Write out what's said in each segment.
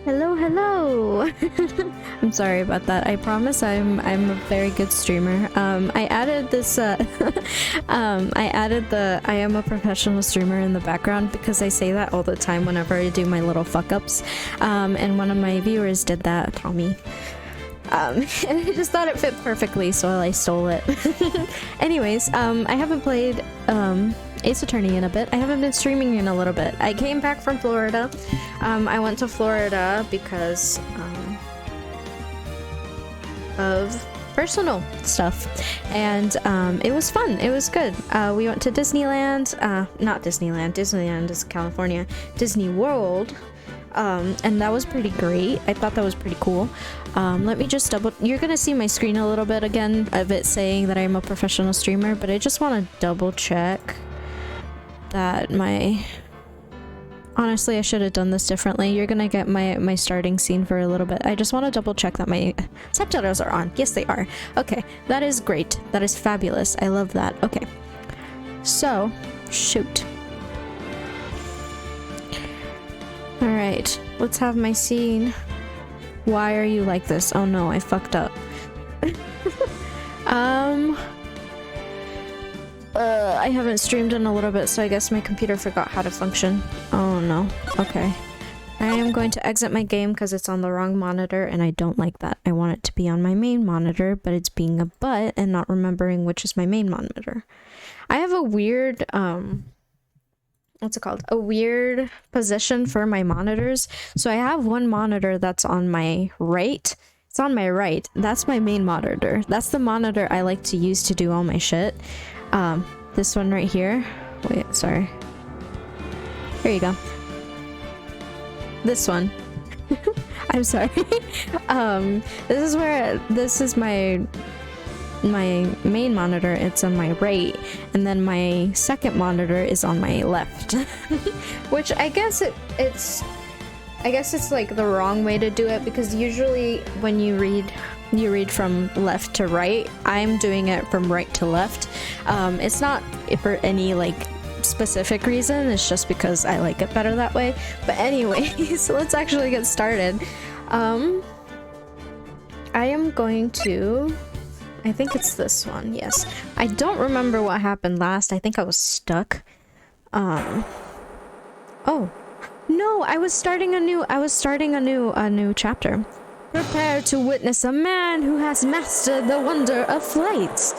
Hello, hello. I'm sorry about that. I promise I'm a very good streamer. I added this I added the I am a professional streamer in the background because I say that all the time whenever I do my little fuck ups. And one of my viewers did that, Tommy. And I just thought it fit perfectly, so I stole it. Anyways, I haven't played Ace Attorney in a bit. I haven't been streaming in a little bit. I came back from Florida. I went to Florida because of personal stuff, and it was fun. It was good. We went to Disneyland. Not Disneyland. Disneyland is California. Disney World. And that was pretty great. I thought that was pretty cool. Let me just you're gonna see my screen a little bit again of it saying that I'm a professional streamer, but I just want to double check that honestly, I should have done this differently. You're gonna get my starting scene for a little bit. I just want to double check that my subtitles are on. Yes, they are. Okay, that is great. That is fabulous. I love that. Okay, so shoot. Alright, let's have my scene. Why are you like this? Oh no, I fucked up. I haven't streamed in a little bit, so I guess my computer forgot how to function. Oh no. Okay. I am going to exit my game because it's on the wrong monitor, and I don't like that. I want it to be on my main monitor, but it's being a butt and not remembering which is my main monitor. I have a weird, what's it called? A weird position for my monitors. So I have one monitor that's on my right. It's on my right. That's my main monitor. That's the monitor I like to use to do all my shit. This one right here. Wait, sorry. Here you go. This one. I'm sorry. This is my main monitor. It's on my right, and then my second monitor is on my left. Which I guess it's like the wrong way to do it, because usually when you read from left to right. I'm doing it from right to left. It's not for any like specific reason, it's just because I like it better that way. But anyway, so let's actually get started. I am going to, I think it's this one. Yes, I don't remember what happened last. I think I was stuck. Oh no, I was starting a new chapter. Prepare to witness a man who has mastered the wonder of flight.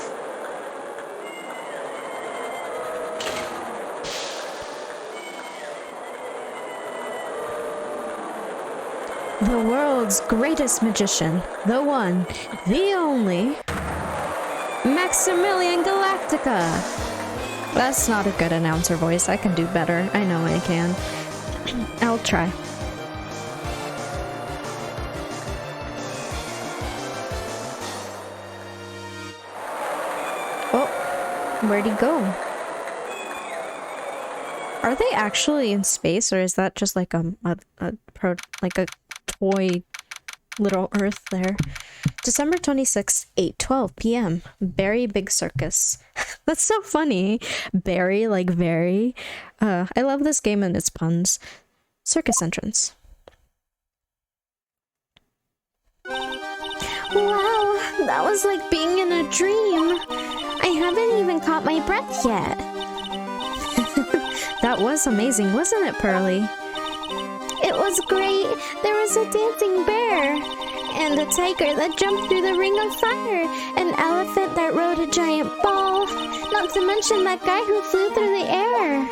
The world's greatest magician, the one, the only, Maximilian Galactica. That's not a good announcer voice. I can do better. I know I can. I'll try. Oh, where'd he go? Are they actually in space, or is that just like a toy little Earth there? December 26th, 8:12 p.m. Barry Big Circus. That's so funny. Barry, like very. I love this game and its puns. Circus entrance. Wow, that was like being in a dream. I haven't even caught my breath yet. That was amazing, wasn't it, Pearly? It was great. There was a dancing bear, and a tiger that jumped through the ring of fire, an elephant that rode a giant ball, not to mention that guy who flew through the air.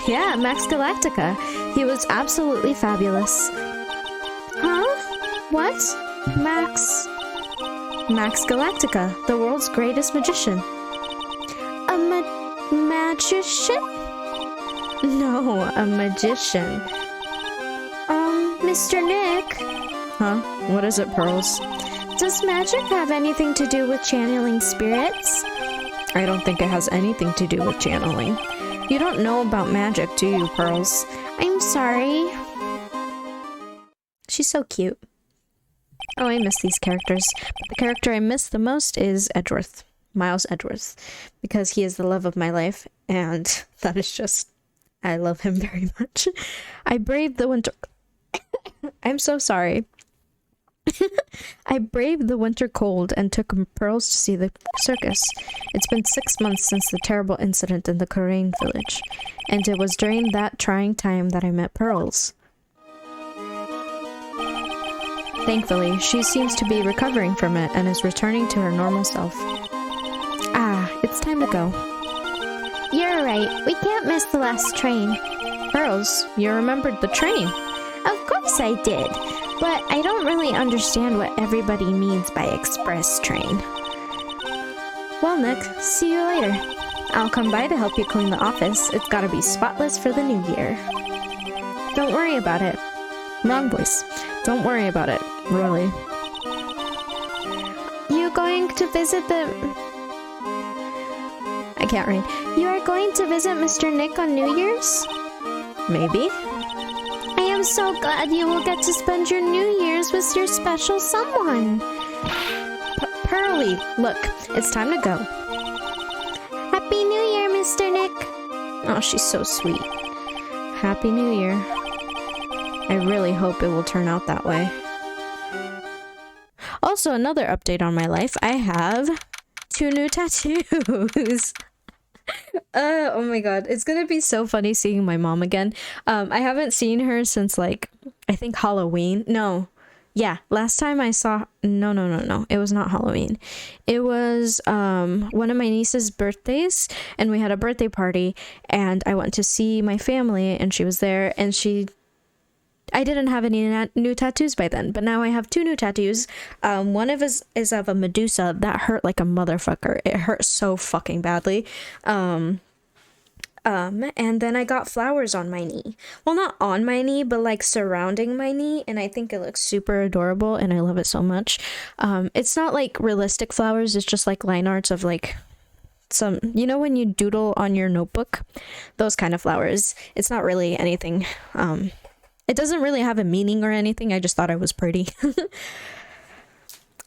Yeah, Max Galactica. He was absolutely fabulous. Huh? What? Max Galactica, the world's greatest magician. A magician? No, a magician. Mr. Nick? Huh? What is it, Pearls? Does magic have anything to do with channeling spirits? I don't think it has anything to do with channeling. You don't know about magic, do you, Pearls? I'm sorry. She's so cute. Oh, I miss these characters. But the character I miss the most is Edgeworth. Miles Edgeworth. Because he is the love of my life, and that is just... I love him very much. I braved the winter... I'm so sorry. I braved the winter cold and took Pearls to see the circus. It's been 6 months since the terrible incident in the Korean village, and it was during that trying time that I met Pearls. Thankfully, she seems to be recovering from it and is returning to her normal self. Ah, it's time to go. You're right. We can't miss the last train. Pearls, you remembered the train. Of course I did. But I don't really understand what everybody means by express train. Well, Nick, see you later. I'll come by to help you clean the office. It's gotta be spotless for the new year. Don't worry about it. Wrong voice. Don't worry about it. Really. You going to visit the... I can't read. You are going to visit Mr. Nick on New Year's? Maybe. I am so glad you will get to spend your New Year's with your special someone. Pearly, look, it's time to go. Happy New Year, Mr. Nick. Oh, she's so sweet. Happy New Year. I really hope it will turn out that way. Also, another update on my life. I have 2 new tattoos. Oh my god, it's gonna be so funny seeing my mom again. I haven't seen her since, like, I think Halloween. No, yeah, last time I saw... No, it was not Halloween. It was one of my niece's birthdays, and we had a birthday party, and I went to see my family, and she was there, and I didn't have any new tattoos by then, but now I have 2 new tattoos. One of is of a Medusa that hurt like a motherfucker. It hurt so fucking badly. And then I got flowers on my knee. Well, not on my knee, but like surrounding my knee, and I think it looks super adorable, and I love it so much. It's not like realistic flowers, it's just like line arts of like some, you know, when you doodle on your notebook? Those kind of flowers. It's not really anything, it doesn't really have a meaning or anything. I just thought it was pretty.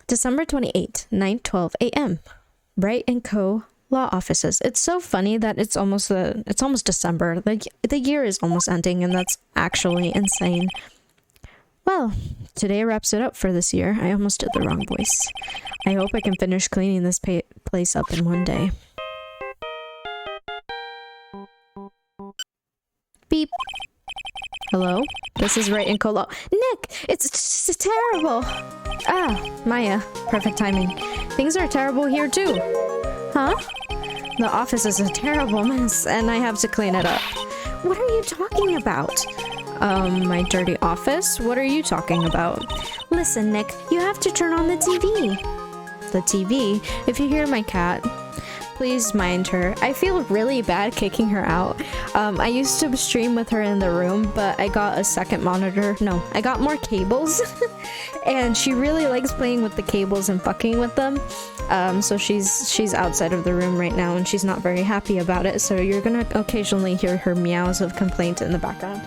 December 28th, 9:12 a.m. Bright & Co. Law offices. It's so funny that it's almost December. The year is almost ending, and that's actually insane. Well, today wraps it up for this year. I almost did the wrong voice. I hope I can finish cleaning this place up in one day. Beep. Hello? This is Right in Colo. Nick, it's terrible. Ah, Maya. Perfect timing. Things are terrible here too. Huh? The office is a terrible mess, and I have to clean it up. What are you talking about? My dirty office? What are you talking about? Listen, Nick, you have to turn on the TV. The TV? If you hear my cat, please mind her. I feel really bad kicking her out. I used to stream with her in the room, but I got a second monitor. No, I got more cables. And she really likes playing with the cables and fucking with them. So she's outside of the room right now, and she's not very happy about it. So you're gonna occasionally hear her meows of complaint in the background.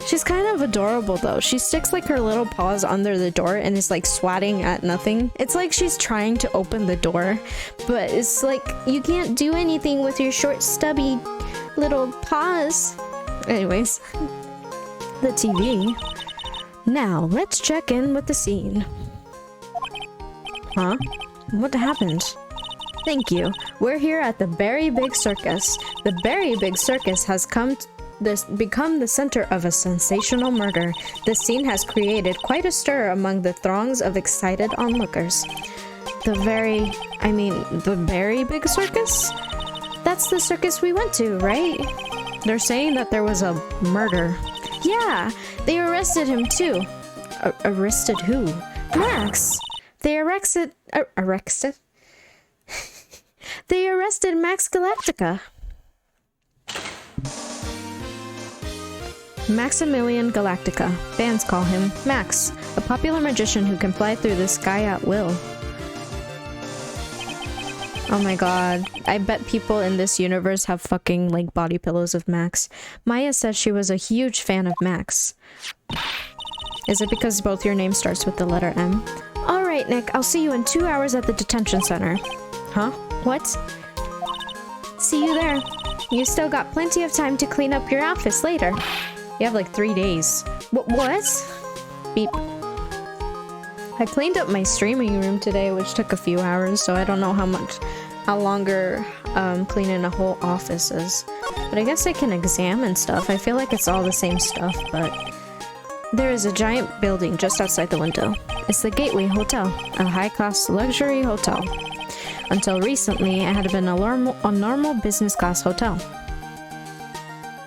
She's kind of adorable though. She sticks like her little paws under the door and is like swatting at nothing. It's like she's trying to open the door, but it's like you can't do anything with your short stubby little paws. Anyways, the TV. Now let's check in with the scene. Huh? What happened? Thank you. We're here at the Very Big Circus. The Very Big Circus has become the center of a sensational murder. This scene has created quite a stir among the throngs of excited onlookers. The Very Big Circus? That's the circus we went to, right? They're saying that there was a murder. Yeah, they arrested him too. Arrested who? Max. They arrested Max Galactica. Maximilian Galactica. Fans call him Max, a popular magician who can fly through the sky at will. Oh my god, I bet people in this universe have fucking like body pillows of Max. Maya says she was a huge fan of Max. Is it because both your name starts with the letter M? Alright, Nick, I'll see you in 2 hours at the detention center. Huh? What? See you there. You still got plenty of time to clean up your office later. You have like 3 days. What? Beep. I cleaned up my streaming room today, which took a few hours, so I don't know how longer cleaning a whole office is. But I guess I can examine stuff. I feel like it's all the same stuff, but there is a giant building just outside the window. It's the Gateway Hotel, a high-class luxury hotel. Until recently, it had been a normal business-class hotel.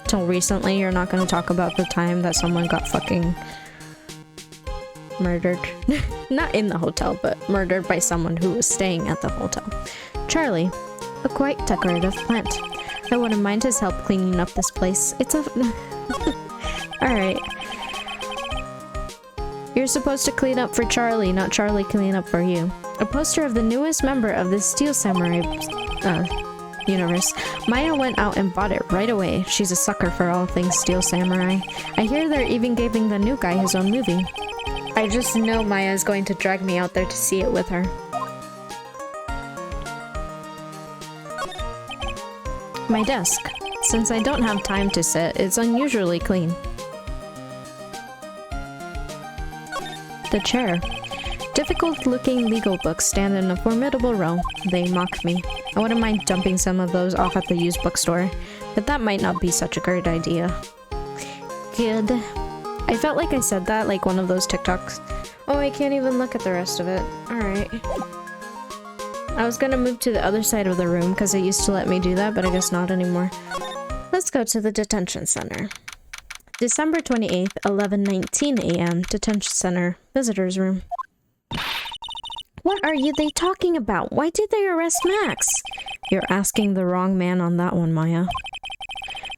Till recently, you're not going to talk about the time that someone got fucking murdered. Not in the hotel, but murdered by someone who was staying at the hotel. Charlie, a quite decorative plant. I wouldn't mind his help cleaning up this place. It's a... Alright. You're supposed to clean up for Charlie, not Charlie clean up for you. A poster of the newest member of the Steel Samurai universe. Maya went out and bought it right away. She's a sucker for all things Steel Samurai. I hear they're even giving the new guy his own movie. I just know Maya is going to drag me out there to see it with her. My desk. Since I don't have time to sit, it's unusually clean. The chair. Difficult-looking legal books stand in a formidable row. They mock me. I wouldn't mind dumping some of those off at the used bookstore, but that might not be such a great idea. Good. I felt like I said that like one of those TikToks. Oh, I can't even look at the rest of it. Alright. I was gonna move to the other side of the room because it used to let me do that, but I guess not anymore. Let's go to the detention center. December 28th, 11:19 a.m. Detention center. Visitors room. What are they talking about? Why did they arrest Max? You're asking the wrong man on that one, Maya.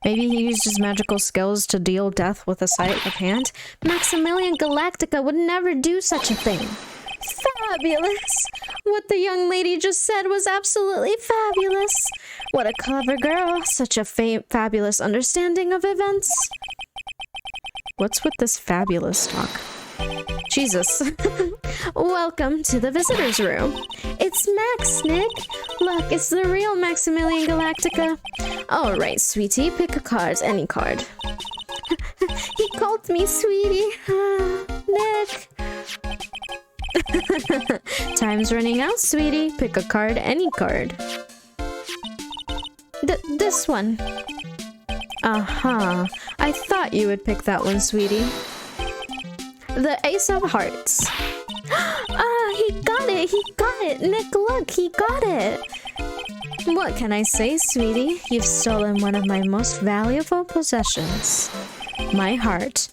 Maybe he used his magical skills to deal death with a sleight of hand? Maximilian Galactica would never do such a thing. Fabulous! What the young lady just said was absolutely fabulous. What a clever girl. Such a fabulous understanding of events. What's with this fabulous talk? Jesus. Welcome to the visitors room. It's Max, Nick. Look, it's the real Maximilian Galactica. All right, sweetie, pick a card, any card. He called me sweetie. Nick. Time's running out, sweetie. Pick a card, any card. This one. Uh-huh. I thought you would pick that one, sweetie. The Ace of Hearts. He got it! He got it! Nick, look! He got it! What can I say, sweetie? You've stolen one of my most valuable possessions. My heart.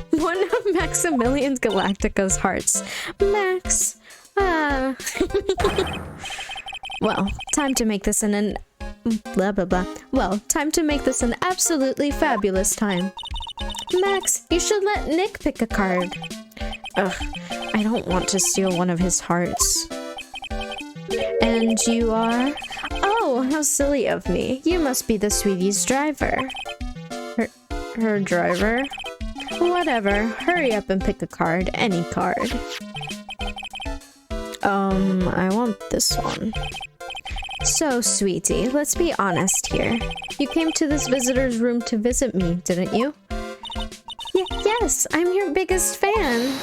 One of Maximilian Galactica's hearts. Max. Well, time to make this an blah blah blah. Well, time to make this an absolutely fabulous time. Max, you should let Nick pick a card. Ugh, I don't want to steal one of his hearts. And you are? Oh, how silly of me. You must be the sweetie's driver. Her driver? Whatever. Hurry up and pick a card. Any card. I want this one. So, sweetie, let's be honest here. You came to this visitor's room to visit me, didn't you? Yes, I'm your biggest fan.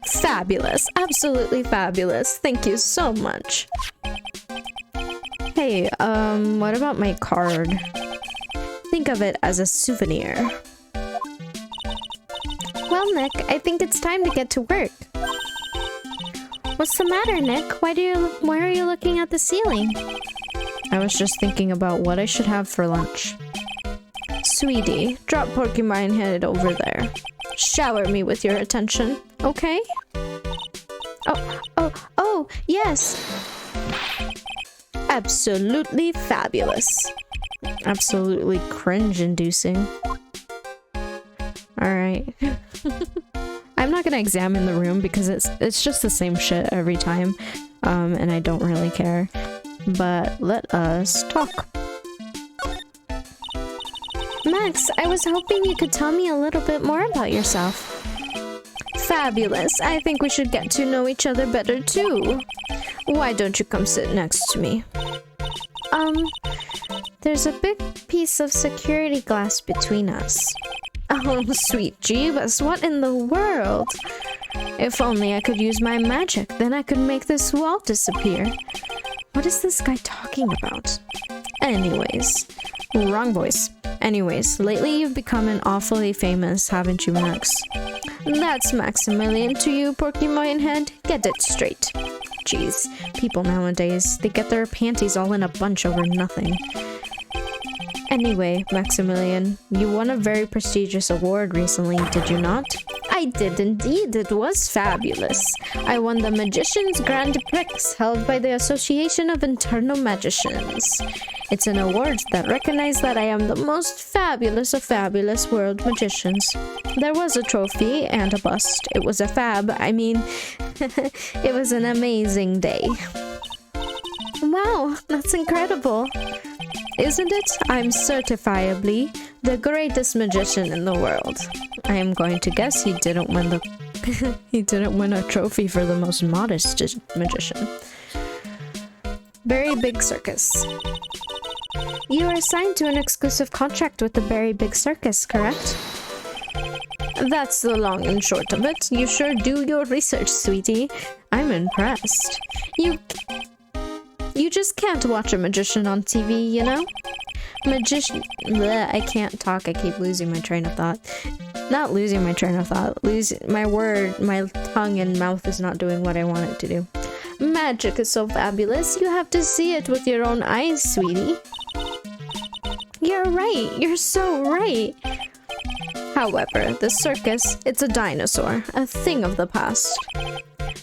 Fabulous. Absolutely fabulous. Thank you so much. Hey, what about my card? Think of it as a souvenir. Well, Nick, I think it's time to get to work. What's the matter, Nick? Why are you looking at the ceiling? I was just thinking about what I should have for lunch. Sweetie, drop Pokemon and head over there. Shower me with your attention, okay? Oh, yes! Absolutely fabulous. Absolutely cringe-inducing. Alright. I'm not gonna examine the room because it's just the same shit every time, and I don't really care. But let us talk. Max, I was hoping you could tell me a little bit more about yourself. Fabulous. I think we should get to know each other better too. Why don't you come sit next to me? There's a big piece of security glass between us. Oh, sweet Jeebus, what in the world? If only I could use my magic, then I could make this wall disappear. What is this guy talking about? Anyways, wrong voice. Anyways, lately you've become an awfully famous, haven't you, Max? That's Maximilian to you, Porcupine Head. Get it straight. Jeez, people nowadays, they get their panties all in a bunch over nothing. Anyway, Maximilian, you won a very prestigious award recently, did you not? I did indeed. It was fabulous. I won the Magician's Grand Prix held by the Association of Internal Magicians. It's an award that recognizes that I am the most fabulous of fabulous world magicians. There was a trophy and a bust. It was a it was an amazing day. Wow, that's incredible. Isn't it? I'm certifiably the greatest magician in the world. I am going to guess he didn't win he didn't win a trophy for the most modest magician. Very Big Circus. You are assigned to an exclusive contract with the Very Big Circus, correct? That's the long and short of it. You sure do your research, sweetie. I'm impressed. You just can't watch a magician on TV, you know? I can't talk. I keep losing my train of thought. Not losing my train of thought. My tongue and mouth is not doing what I want it to do. Magic is so fabulous. You have to see it with your own eyes, sweetie. You're right. You're so right. However, the circus, it's a dinosaur, a thing of the past.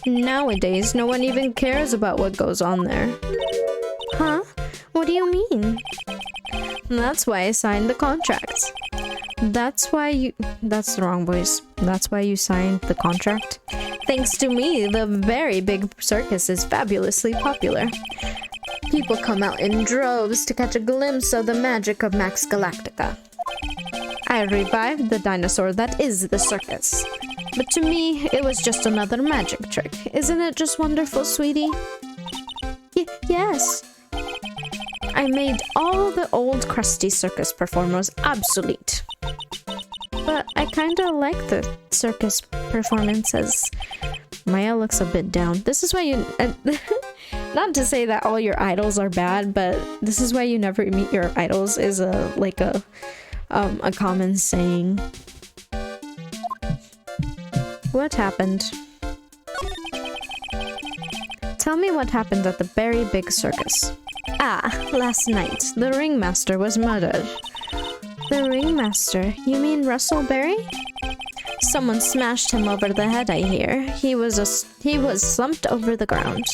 Nowadays, no one even cares about what goes on there. Huh? What do you mean? That's why I signed the contract. That's the wrong voice. That's why you signed the contract? Thanks to me, the Very Big Circus is fabulously popular. People come out in droves to catch a glimpse of the magic of Max Galactica. I revived the dinosaur that is the circus. But to me, it was just another magic trick. Isn't it just wonderful, sweetie? Yes. I made all the old crusty circus performers obsolete. But I kinda like the circus performances. Maya looks a bit down. This is why you... not to say that all your idols are bad, but this is why you never meet your idols is a common saying. What happened? Tell me what happened at the Very Big Circus. Last night, the ringmaster was murdered. The ringmaster? You mean Russell Berry? Someone smashed him over the head, I hear. He was slumped over the ground.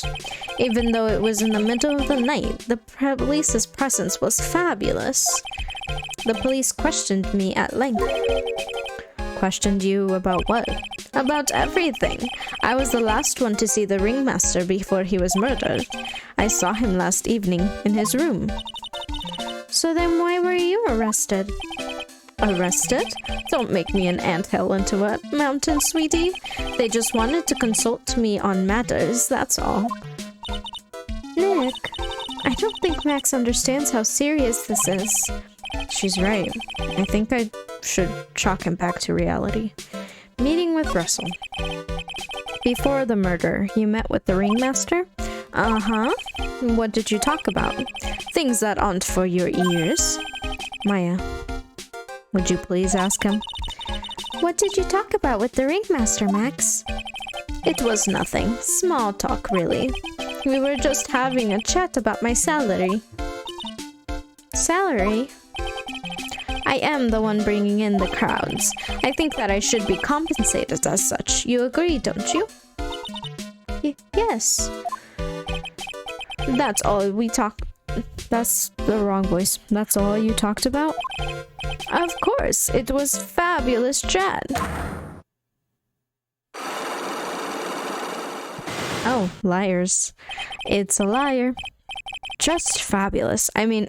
Even though it was in the middle of the night, the police's presence was fabulous. The police questioned me at length. Questioned you about what? About everything. I was the last one to see the ringmaster before he was murdered. I saw him last evening in his room. So then why were you arrested? Arrested? Don't make me an anthill into a mountain, sweetie. They just wanted to consult me on matters, that's all. Nick, I don't think Max understands how serious this is. She's right. I think I should chalk him back to reality. Meeting with Russell. Before the murder, you met with the ringmaster? Uh-huh. What did you talk about? Things that aren't for your ears. Maya, would you please ask him? What did you talk about with the ringmaster, Max? It was nothing. Small talk, really. We were just having a chat about my salary. Salary? I am the one bringing in the crowds. I think that I should be compensated as such. You agree, don't you? Yes. That's all we talk. That's the wrong voice. That's all you talked about? Of course, it was fabulous chat. Oh, liars. It's a liar. Just fabulous. I mean,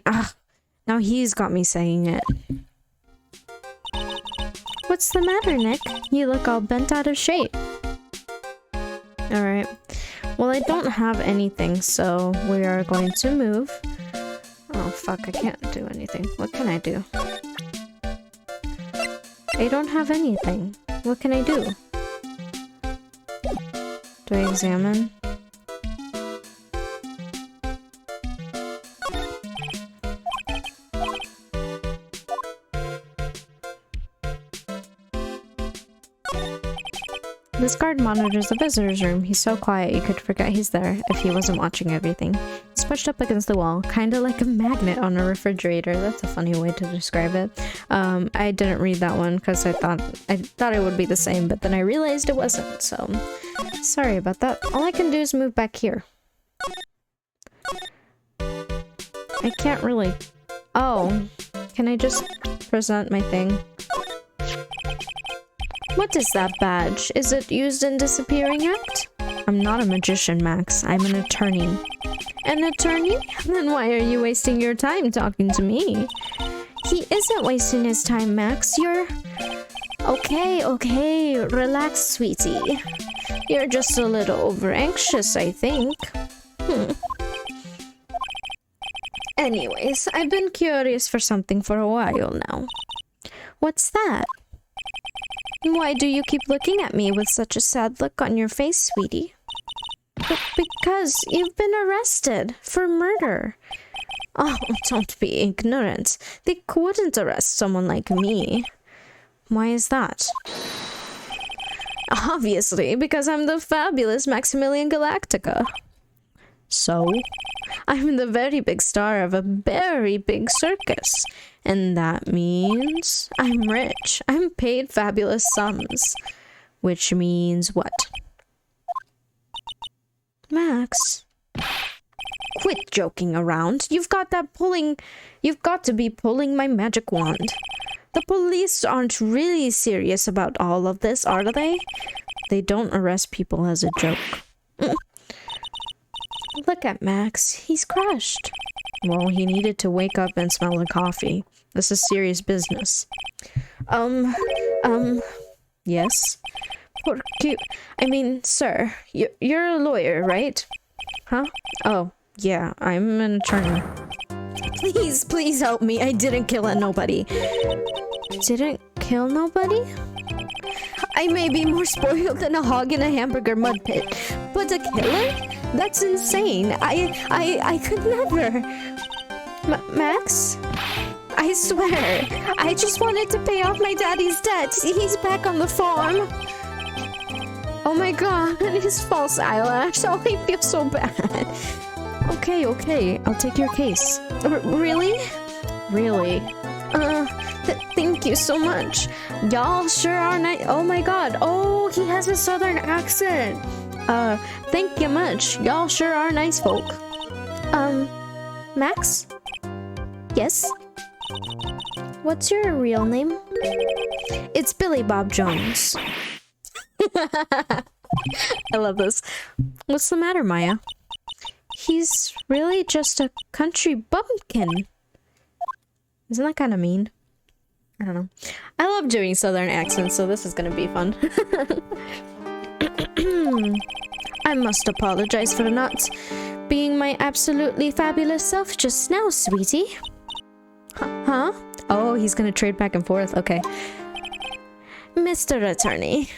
now he's got me saying it. What's the matter, Nick? You look all bent out of shape. Alright. Well, I don't have anything, so we are going to move. Oh, fuck? I can't do anything. What can I do? I don't have anything. What can I do? Do I examine? This guard monitors the visitor's room. He's so quiet you could forget he's there if he wasn't watching everything. He's pushed up against the wall, kinda like a magnet on a refrigerator. That's a funny way to describe it. I didn't read that one because I thought it would be the same, but then I realized it wasn't, so sorry about that. All I can do is move back here. I can't really... Oh, can I just present my thing? What is that badge? Is it used in disappearing act? I'm not a magician, Max. I'm an attorney. An attorney? Then why are you wasting your time talking to me? He isn't wasting his time, Max. You're... Okay. Relax, sweetie. You're just a little over-anxious, I think. Anyways, I've been curious for something for a while now. What's that? Why do you keep looking at me with such a sad look on your face, sweetie? Because you've been arrested for murder. Oh, don't be ignorant. They couldn't arrest someone like me. Why is that? Obviously, because I'm the fabulous Maximilian Galactica. So? I'm the very big star of a very big circus. And that means I'm rich. I'm paid fabulous sums. Which means what? Max? Quit joking around. You've got to be pulling my magic wand. The police aren't really serious about all of this, are they? They don't arrest people as a joke. Look at Max. He's crushed. Well, he needed to wake up and smell the coffee. This is serious business. Yes? Sir, you're a lawyer, right? Huh? Oh, yeah, I'm an attorney. Please help me. I didn't kill nobody. Didn't kill nobody? I may be more spoiled than a hog in a hamburger mud pit, but a killer? That's insane. I could never. Max? I swear, I just wanted to pay off my daddy's debt. He's back on the farm. Oh my god, his false eyelash. Oh, I feel so bad. Okay, I'll take your case. Really? Really? Thank you so much. Y'all sure are nice. Oh my god. Oh, he has a southern accent. Thank you much. Y'all sure are nice folk. Max? Yes? What's your real name? It's Billy Bob Jones. I love this. What's the matter, Maya? He's really just a country bumpkin. Isn't that kind of mean? I don't know. I love doing southern accents, so this is gonna be fun. I must apologize for not being my absolutely fabulous self just now, sweetie. Huh? Oh, he's gonna trade back and forth. Okay. Mr. Attorney.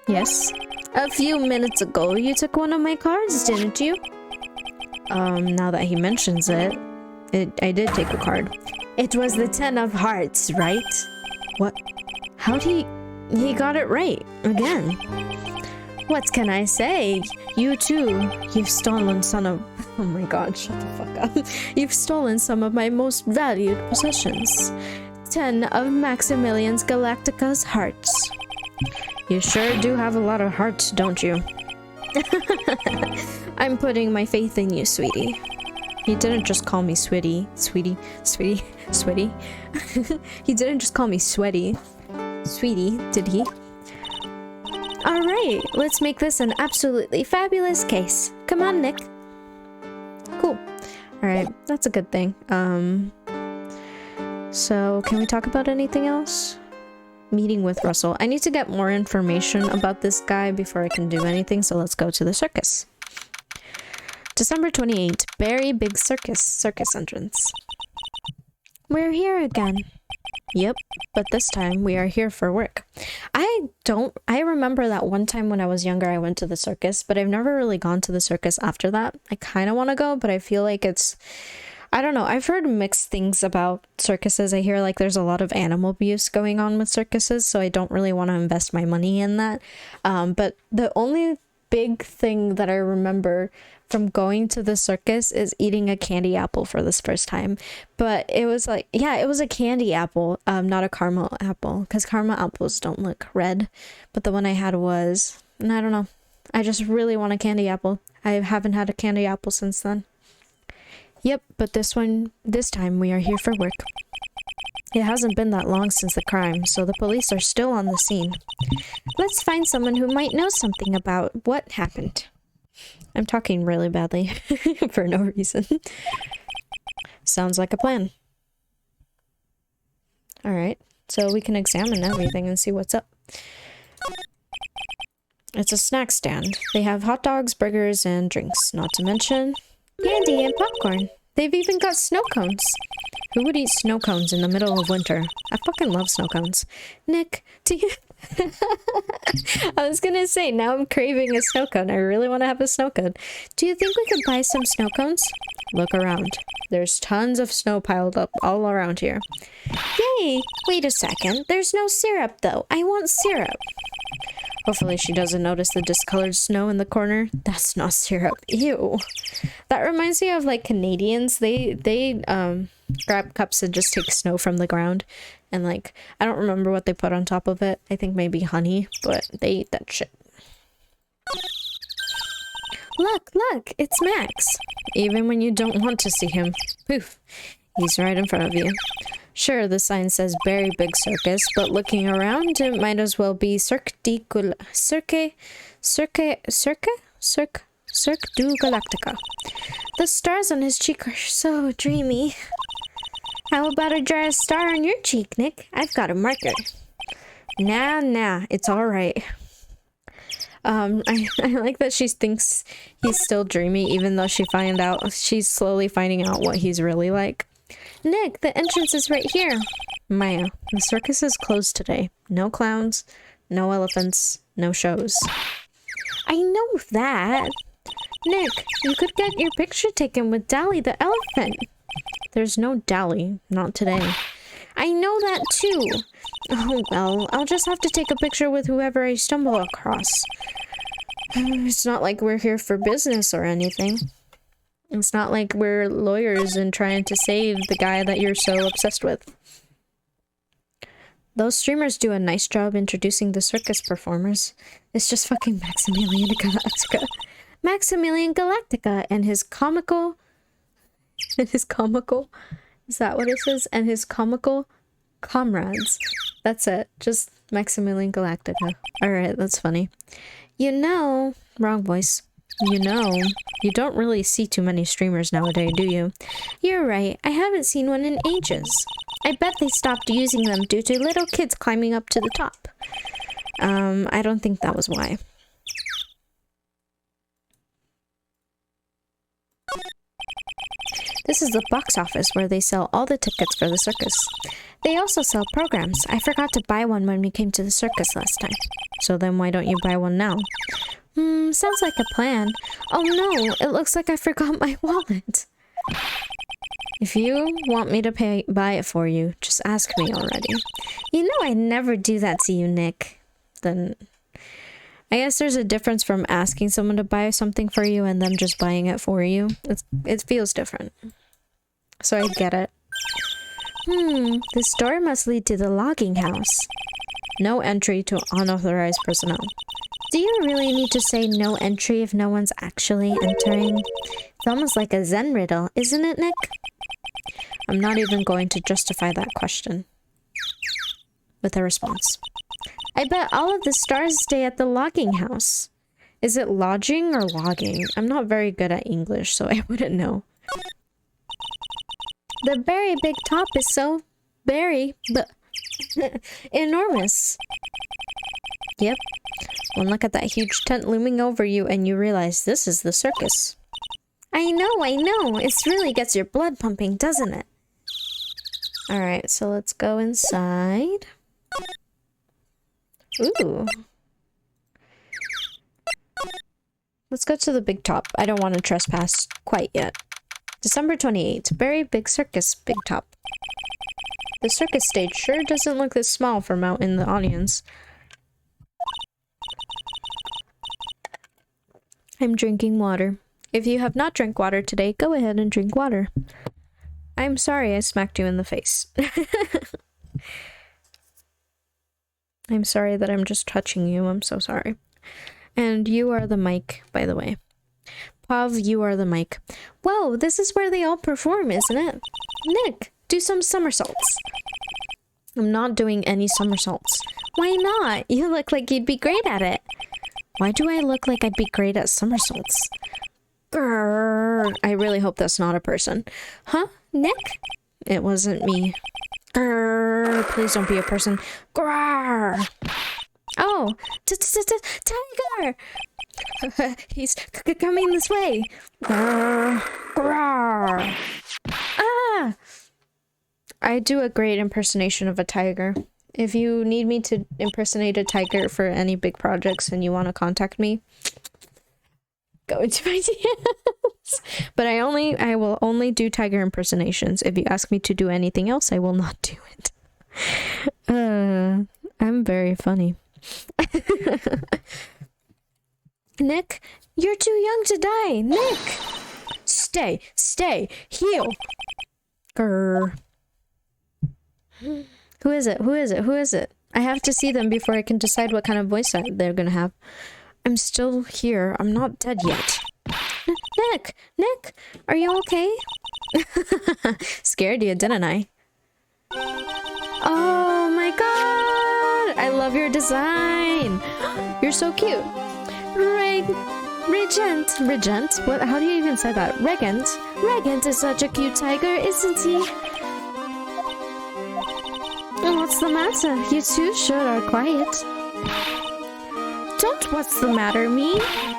Yes? A few minutes ago, you took one of my cards, didn't you? Now that he mentions it, I did take a card. It was the 10 of hearts, right? What? How'd he got it right, again. What can I say? You too. You've stolen some of... Oh my god, shut the fuck up. You've stolen some of my most valued possessions. 10 of Maximilian Galactica's hearts. You sure do have a lot of hearts, don't you? I'm putting my faith in you, sweetie. He didn't just call me sweetie. He didn't just call me sweaty. Sweetie, did he? Alright, let's make this an absolutely fabulous case. Come on, Nick. Cool. Alright, that's a good thing. So, can we talk about anything else? Meeting with Russell. I need to get more information about this guy before I can do anything, so let's go to the circus. December 28th, very big circus entrance. We're here again. Yep, but this time we are here for work. I remember that one time when I was younger I went to the circus, but I've never really gone to the circus after that. I kind of want to go, but I feel like I don't know. I've heard mixed things about circuses. I hear like there's a lot of animal abuse going on with circuses, so I don't really want to invest my money in that. But the only big thing that I remember from going to the circus is eating a candy apple for this first time. But it was like, yeah, it was a candy apple, not a caramel apple, because caramel apples don't look red. But the one I had was, and I don't know. I just really want a candy apple. I haven't had a candy apple since then. Yep, but this time we are here for work. It hasn't been that long since the crime, so the police are still on the scene. Let's find someone who might know something about what happened. I'm talking really badly for no reason. Sounds like a plan. Alright, so we can examine everything and see what's up. It's a snack stand. They have hot dogs, burgers, and drinks, not to mention candy and popcorn. They've even got snow cones. Who would eat snow cones in the middle of winter? I fucking love snow cones. Nick, do you... I was gonna say, now I'm craving a snow cone. I really want to have a snow cone. Do you think we could buy some snow cones? Look around. There's tons of snow piled up all around here. Yay! Wait a second. There's no syrup, though. I want syrup. Hopefully she doesn't notice the discolored snow in the corner. That's not syrup. Ew. That reminds me of like Canadians. They grab cups and just take snow from the ground. And like, I don't remember what they put on top of it. I think maybe honey, but they eat that shit. Look, it's Max. Even when you don't want to see him. Poof. He's right in front of you. Sure, the sign says Very Big Circus, but looking around, it might as well be Cirque du Galactica. The stars on his cheek are so dreamy. How about I draw a star on your cheek, Nick? I've got a marker. Nah, it's alright. I like that she thinks he's still dreamy, even though she's slowly finding out what he's really like. Nick, the entrance is right here. Maya, the circus is closed today. No clowns, no elephants, no shows. I know that. Nick, you could get your picture taken with Dally the elephant. There's no Dally, not today. I know that too. Oh well, I'll just have to take a picture with whoever I stumble across. It's not like we're here for business or anything. It's not like we're lawyers and trying to save the guy that you're so obsessed with. Those streamers do a nice job introducing the circus performers. It's just fucking Maximilian Galactica. Maximilian Galactica and his comical... Is that what it says? And his comical comrades. That's it. Just Maximilian Galactica. Alright, that's funny. You know... Wrong voice. You know, you don't really see too many streamers nowadays, do you? You're right. I haven't seen one in ages. I bet they stopped using them due to little kids climbing up to the top. I don't think that was why. This is the box office where they sell all the tickets for the circus. They also sell programs. I forgot to buy one when we came to the circus last time. So then why don't you buy one now? Sounds like a plan. Oh no, it looks like I forgot my wallet. If you want me to buy it for you, just ask me already. You know I never do that to you, Nick. Then I guess there's a difference from asking someone to buy something for you and them just buying it for you. It feels different. So I get it. This door must lead to the logging house. No entry to unauthorized personnel. Do you really need to say no entry if no one's actually entering? It's almost like a Zen riddle, isn't it, Nick? I'm not even going to justify that question with a response. I bet all of the stars stay at the logging house. Is it lodging or logging? I'm not very good at English, so I wouldn't know. The very big top is so very enormous. Yep. One look at that huge tent looming over you and you realize this is the circus. I know. It really gets your blood pumping, doesn't it? Alright, so let's go inside. Ooh. Let's go to the big top. I don't want to trespass quite yet. December 28th. Very big circus, big top. The circus stage sure doesn't look this small from out in the audience. I'm drinking water. If you have not drank water today, go ahead and drink water. I'm sorry I smacked you in the face. I'm sorry that I'm just touching you. I'm so sorry. And you are the mic, by the way. Pav, you are the mic. Whoa, this is where they all perform, isn't it? Nick, do some somersaults. I'm not doing any somersaults. Why not? You look like you'd be great at it. Why do I look like I'd be great at somersaults? Grrr. I really hope that's not a person. Huh? Nick? It wasn't me. Grrr. Please don't be a person. Grrr. Oh, tiger! He's coming this way. Grrr. Grrr. Ah! I do a great impersonation of a tiger. If you need me to impersonate a tiger for any big projects and you want to contact me, go into my DMs. But I will only do tiger impersonations. If you ask me to do anything else, I will not do it. I'm very funny. Nick, you're too young to die. Nick! Stay, heal. Grr. Who is it? I have to see them before I can decide what kind of voice they're gonna have. I'm still here. I'm not dead yet. Nick, are you okay? Scared you, didn't I? Oh my god! I love your design. You're so cute. Regent? What? How do you even say that? Regent is such a cute tiger, isn't he? What's the matter? You two sure are quiet. Don't what's the matter me?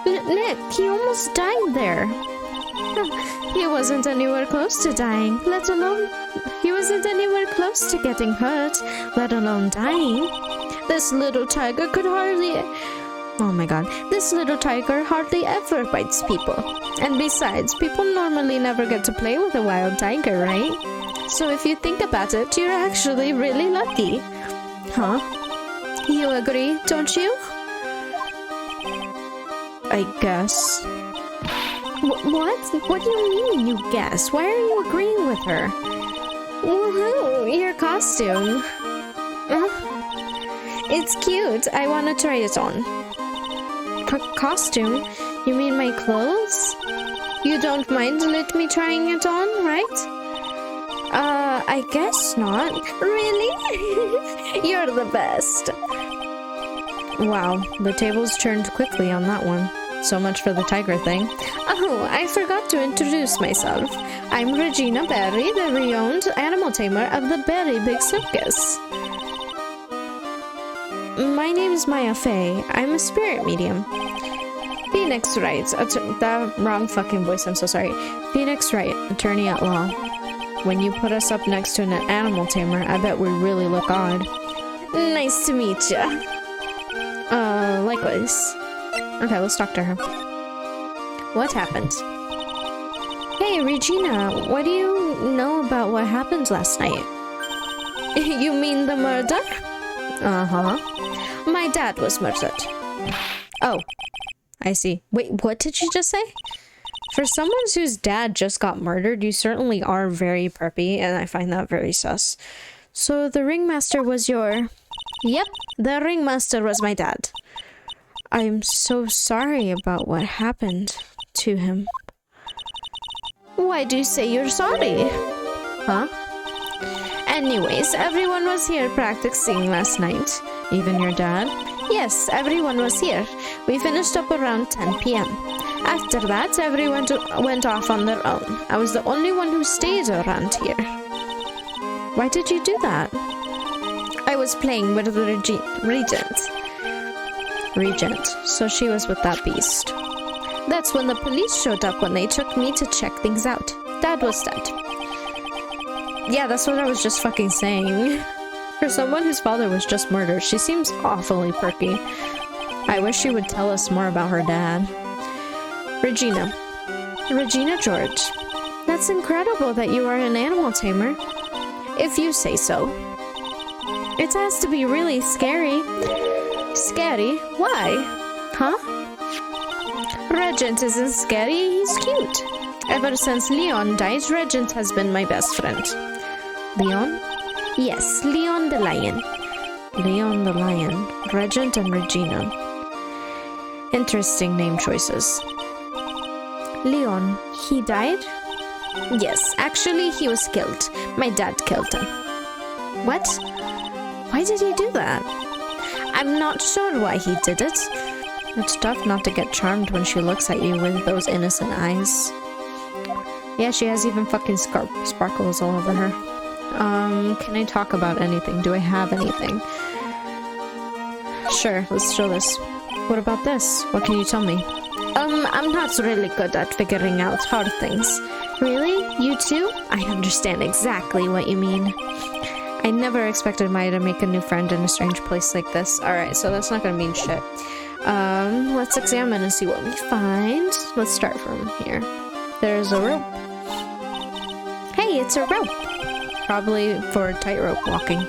Nick, he almost died there. He wasn't anywhere close to dying, he wasn't anywhere close to getting hurt, let alone dying. This little tiger could hardly... Oh my god. This little tiger hardly ever bites people. And besides, people normally never get to play with a wild tiger, right? So if you think about it, you're actually really lucky. Huh? You agree, don't you? I guess. What? What do you mean, you guess? Why are you agreeing with her? Woohoo! Your costume. It's cute. I want to try it on. Costume? You mean my clothes? You don't mind let me trying it on, right? I guess not. Really? You're the best. Wow, the tables turned quickly on that one. So much for the tiger thing. Oh, I forgot to introduce myself. I'm Regina Berry, the renowned animal tamer of the Berry Big Circus. My name is Maya Fey. I'm a spirit medium. Phoenix Wright. The wrong fucking voice, I'm so sorry. Phoenix Wright, attorney at law. When you put us up next to an animal tamer, I bet we really look odd. Nice to meet ya. Likewise. Okay, let's talk to her. What happened? Hey, Regina, what do you know about what happened last night? You mean the murder? Uh-huh. My dad was murdered. Oh, I see. Wait, what did you just say? For someone whose dad just got murdered, you certainly are very perpy, and I find that very sus. So the ringmaster was your... Yep, the ringmaster was my dad. I'm so sorry about what happened to him. Why do you say you're sorry? Huh? Anyways, everyone was here practicing last night. Even your dad? Yes, everyone was here. We finished up around 10 p.m. After that, everyone went off on their own. I was the only one who stayed around here. Why did you do that? I was playing with the Regent, so she was with that beast. That's when the police showed up when they took me to check things out. Dad was dead. Yeah, that's what I was just fucking saying. For someone whose father was just murdered, she seems awfully perky. I wish she would tell us more about her dad. Regina. Regina George. That's incredible that you are an animal tamer. If you say so. It has to be really scary. Scary? Why? Huh? Regent isn't scary, he's cute. Ever since Leon died, Regent has been my best friend. Leon? Yes, Leon the lion. Leon the lion. Regent and Regina. Interesting name choices. Leon, he died? Yes, actually he was killed. My dad killed him. What? Why did he do that? I'm not sure why he did it. It's tough not to get charmed when she looks at you with those innocent eyes. Yeah, she has even fucking sparkles all over her. Can I talk about anything? Do I have anything? Sure, let's show this. What about this? What can you tell me? I'm not really good at figuring out hard things. Really? You too? I understand exactly what you mean. I never expected Maya to make a new friend in a strange place like this. Alright, so that's not gonna mean shit. Let's examine and see what we find. Let's start from here. There's a rope. Hey, it's a rope. Probably for tightrope walking.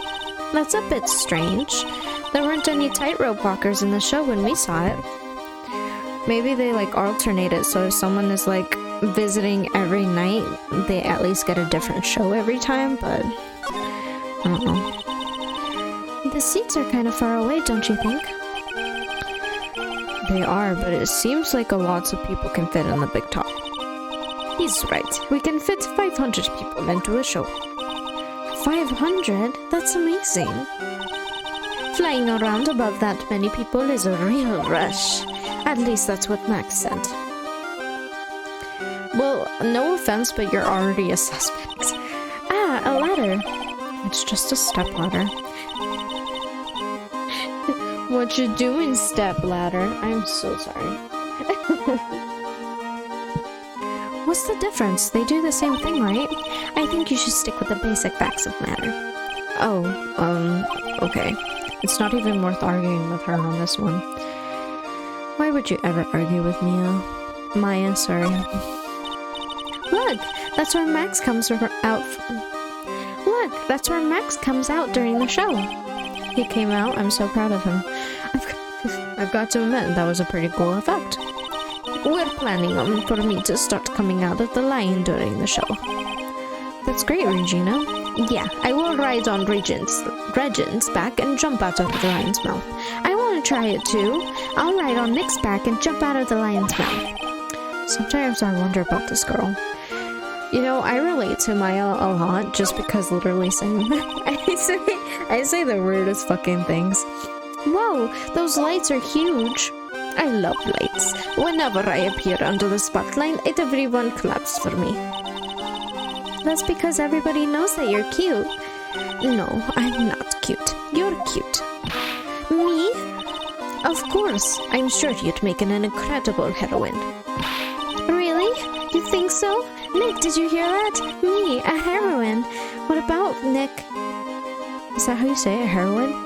That's a bit strange. There weren't any tightrope walkers in the show when we saw it. Maybe they like alternate it, so if someone is like visiting every night, they at least get a different show every time, but I don't know. The seats are kind of far away, don't you think? They are, but it seems like a lots of people can fit in the big top. He's right. We can fit 500 people into a show. 500? That's amazing. Flying around above that many people is a real rush. At least that's what Max said. Well, no offense, but you're already a suspect. Ah, a ladder. It's just a step ladder. What you doing, step ladder? I'm so sorry. What's the difference? They do the same thing, right? I think you should stick with the basic facts of matter. Oh, okay. It's not even worth arguing with her on this one. Why would you ever argue with Mia? Maya, sorry. Look, that's where Max comes out. Look, that's where Max comes out during the show. He came out. I'm so proud of him. I've got to admit, that was a pretty cool effect. We're planning for me to start coming out of the lion during the show. That's great, Regina. Yeah, I will ride on Regent's back and jump out of the lion's mouth. I want to try it too. I'll ride on Nick's back and jump out of the lion's mouth. Sometimes I wonder about this girl. You know, I relate to Maya a lot just because literally same. I say the weirdest fucking things. Whoa, those lights are huge. I love lights. Whenever I appear under the spotlight, everyone claps for me. That's because everybody knows that you're cute. No, I'm not cute. You're cute. Me? Of course. I'm sure you'd make an incredible heroine. Really? You think so? Nick, did you hear that? Me, a heroine. What about Nick? Is that how you say it, heroine?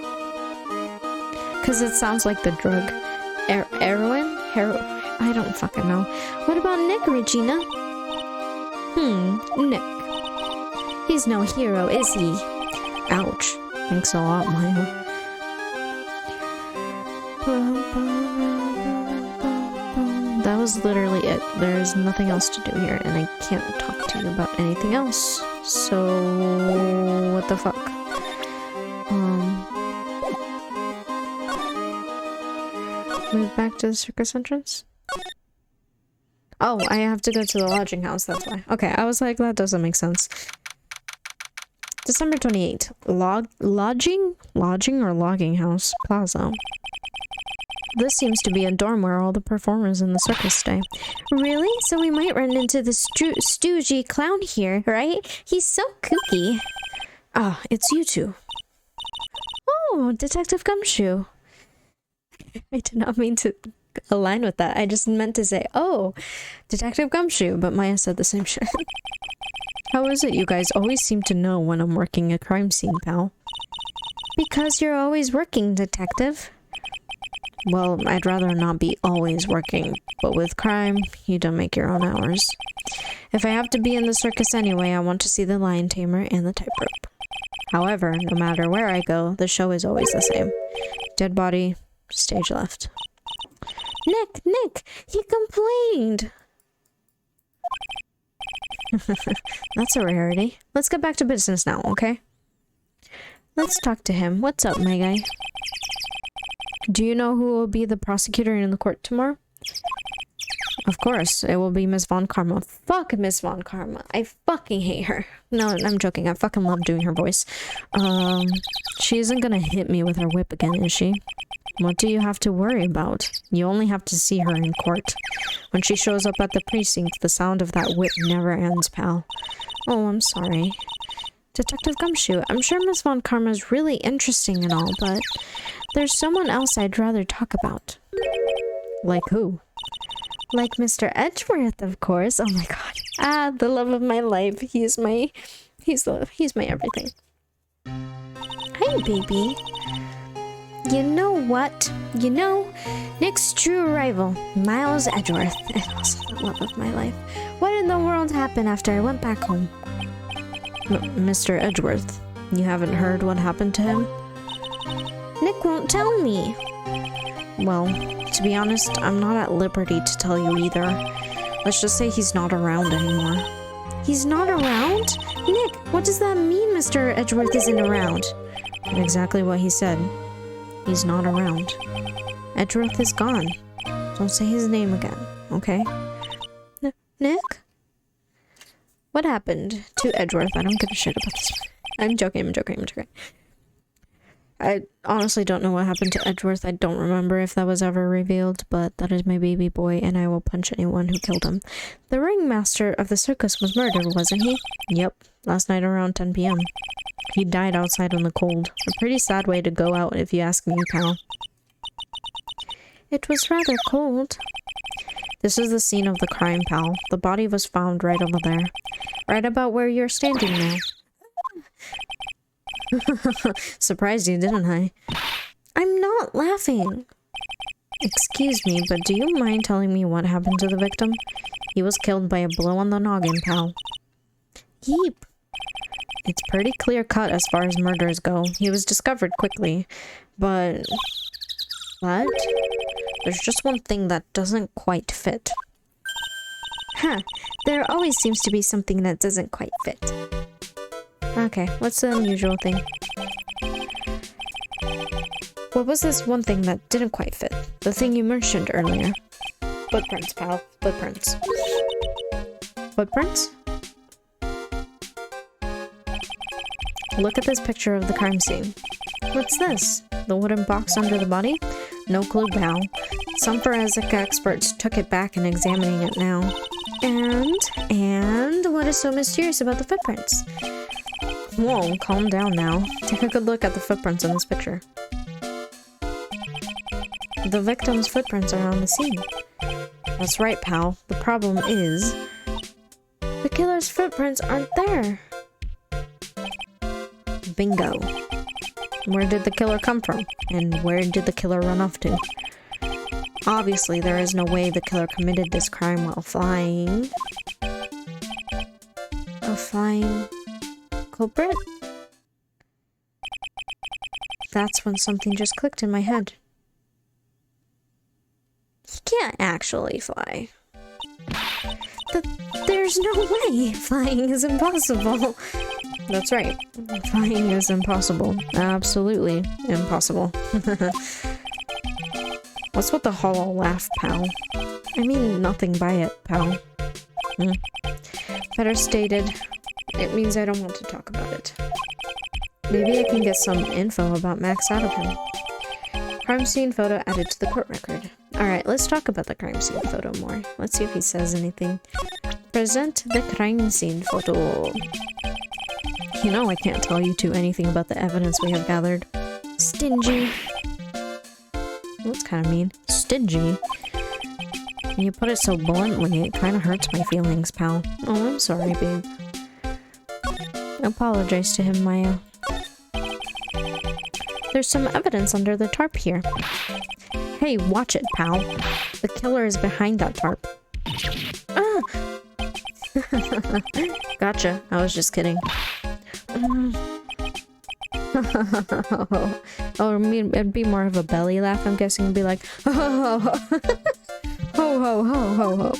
Because it sounds like the drug. Heroin? I don't fucking know. What about Nick, Regina? Nick. He's no hero, is he? Ouch. Thanks a lot, Maya. That was literally it. There's nothing else to do here, and I can't talk to you about anything else. So, what the fuck? Move back to the circus entrance? Oh, I have to go to the lodging house, that's why. Okay, I was like, that doesn't make sense. December 28th. Lodging or logging house? Plaza. This seems to be a dorm where all the performers in the circus stay. Really? So we might run into the stoogy clown here, right? He's so kooky. Ah, it's you two. Oh, Detective Gumshoe. I did not mean to align with that. I just meant to say, oh, Detective Gumshoe, but Maya said the same shit. How is it you guys always seem to know when I'm working a crime scene, pal? Because you're always working, detective. Well, I'd rather not be always working, but with crime, you don't make your own hours. If I have to be in the circus anyway, I want to see the lion tamer and the tightrope. However, no matter where I go, the show is always the same. Dead body, stage left. Nick, he complained. That's a rarity. Let's get back to business now, okay? Let's talk to him. What's up, my guy? Do you know who will be the prosecutor in the court tomorrow? Of course, it will be Miss Von Karma. Fuck Miss Von Karma. I fucking hate her. No, I'm joking. I fucking love doing her voice. She isn't gonna hit me with her whip again, is she? What do you have to worry about? You only have to see her in court. When she shows up at the precinct, the sound of that whip never ends, pal. Oh, I'm sorry. Detective Gumshoe, I'm sure Miss Von Karma is really interesting and all, but there's someone else I'd rather talk about. Like who? Like Mr. Edgeworth, of course. Oh my god. Ah, the love of my life. He's my everything. Hey, baby. You know what? You know, Nick's true rival, Miles Edgeworth, and also the love of my life. What in the world happened after I went back home? Mr. Edgeworth, you haven't heard what happened to him? Nick won't tell me. Well, to be honest, I'm not at liberty to tell you either. Let's just say he's not around anymore. He's not around? Nick, what does that mean Mr. Edgeworth isn't around? Exactly what he said. He's not around. Edgeworth is gone. Don't say his name again, okay? Nick? What happened to Edgeworth? I don't give a shit about this. I'm joking. I honestly don't know what happened to Edgeworth. I don't remember if that was ever revealed, but that is my baby boy, and I will punch anyone who killed him. The ringmaster of the circus was murdered, wasn't he? Yep, last night around 10 p.m. He died outside in the cold. A pretty sad way to go out, if you ask me, pal. It was rather cold. This is the scene of the crime, pal. The body was found right over there. Right about where you're standing now. Surprised you, didn't I? I'm not laughing. Excuse me, but do you mind telling me what happened to the victim? He was killed by a blow on the noggin, pal. Yeep. It's pretty clear-cut as far as murders go. He was discovered quickly, but... What? There's just one thing that doesn't quite fit. Huh. There always seems to be something that doesn't quite fit. Okay, what's the unusual thing? What was this one thing that didn't quite fit? The thing you mentioned earlier. Footprints, pal. Footprints. Footprints? Look at this picture of the crime scene. What's this? The wooden box under the body? No clue, pal. Some forensic experts took it back and examining it now. And what is so mysterious about the footprints? Whoa, calm down now. Take a good look at the footprints in this picture. The victim's footprints are on the scene. That's right, pal. The problem is... the killer's footprints aren't there. Bingo. Where did the killer come from? And where did the killer run off to? Obviously, there is no way the killer committed this crime while flying. A flying... culprit? That's when something just clicked in my head. He can't actually fly. There's no way. Flying is impossible. That's right. Flying is impossible. Absolutely impossible. What's with the hollow laugh, pal? I mean nothing by it, pal. Better stated. It means I don't want to talk about it. Maybe I can get some info about Max out of him. Crime scene photo added to the court record. Alright, let's talk about the crime scene photo more. Let's see if he says anything. Present the crime scene photo. You know I can't tell you two anything about the evidence we have gathered. Stingy. That's kind of mean. Stingy? When you put it so bluntly, it kind of hurts my feelings, pal. Oh, I'm sorry, babe. Apologize to him, Maya. There's some evidence under the tarp here. Hey, watch it, pal. The killer is behind that tarp. Ah! Gotcha. I was just kidding. Oh, I mean, it'd be more of a belly laugh, I'm guessing. It'd be like, ho ho ho ho ho ho ho.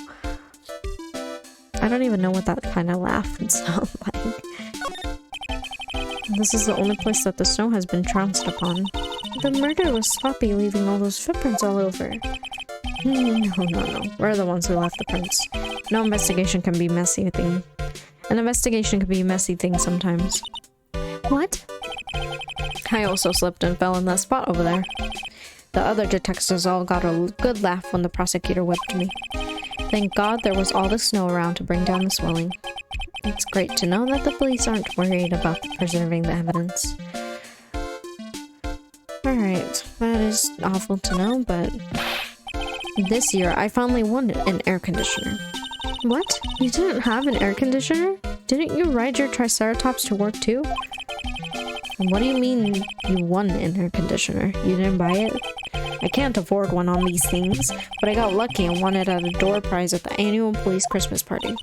I don't even know what that kind of laugh would sound like. This is the only place that the snow has been trounced upon. The murder was sloppy, leaving all those footprints all over. No. We're the ones who left the prints. No investigation can be messy thing. An investigation can be a messy thing sometimes. What? I also slipped and fell in that spot over there. The other detectives all got a good laugh when the prosecutor whipped me. Thank God there was all the snow around to bring down the swelling. It's great to know that the police aren't worried about preserving the evidence. Alright, that is awful to know, but this year I finally won an air conditioner. What? You didn't have an air conditioner? Didn't you ride your Triceratops to work too? What do you mean you won an air conditioner? You didn't buy it? I can't afford one on these things, but I got lucky and won it at a door prize at the annual police Christmas party.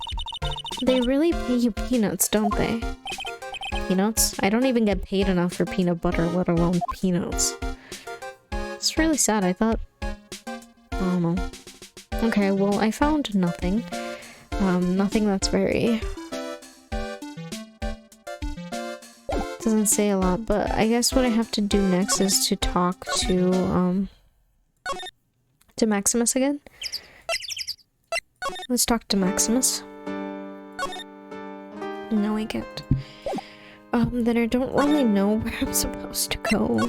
They really pay you peanuts, don't they? Peanuts? I don't even get paid enough for peanut butter, let alone peanuts. It's really sad. I thought... I don't know. Okay, well, I found nothing. Nothing that's very... Doesn't say a lot, but I guess what I have to do next is to talk to Maximus again. Let's talk to Maximus. No, I can't. Then I don't really know where I'm supposed to go.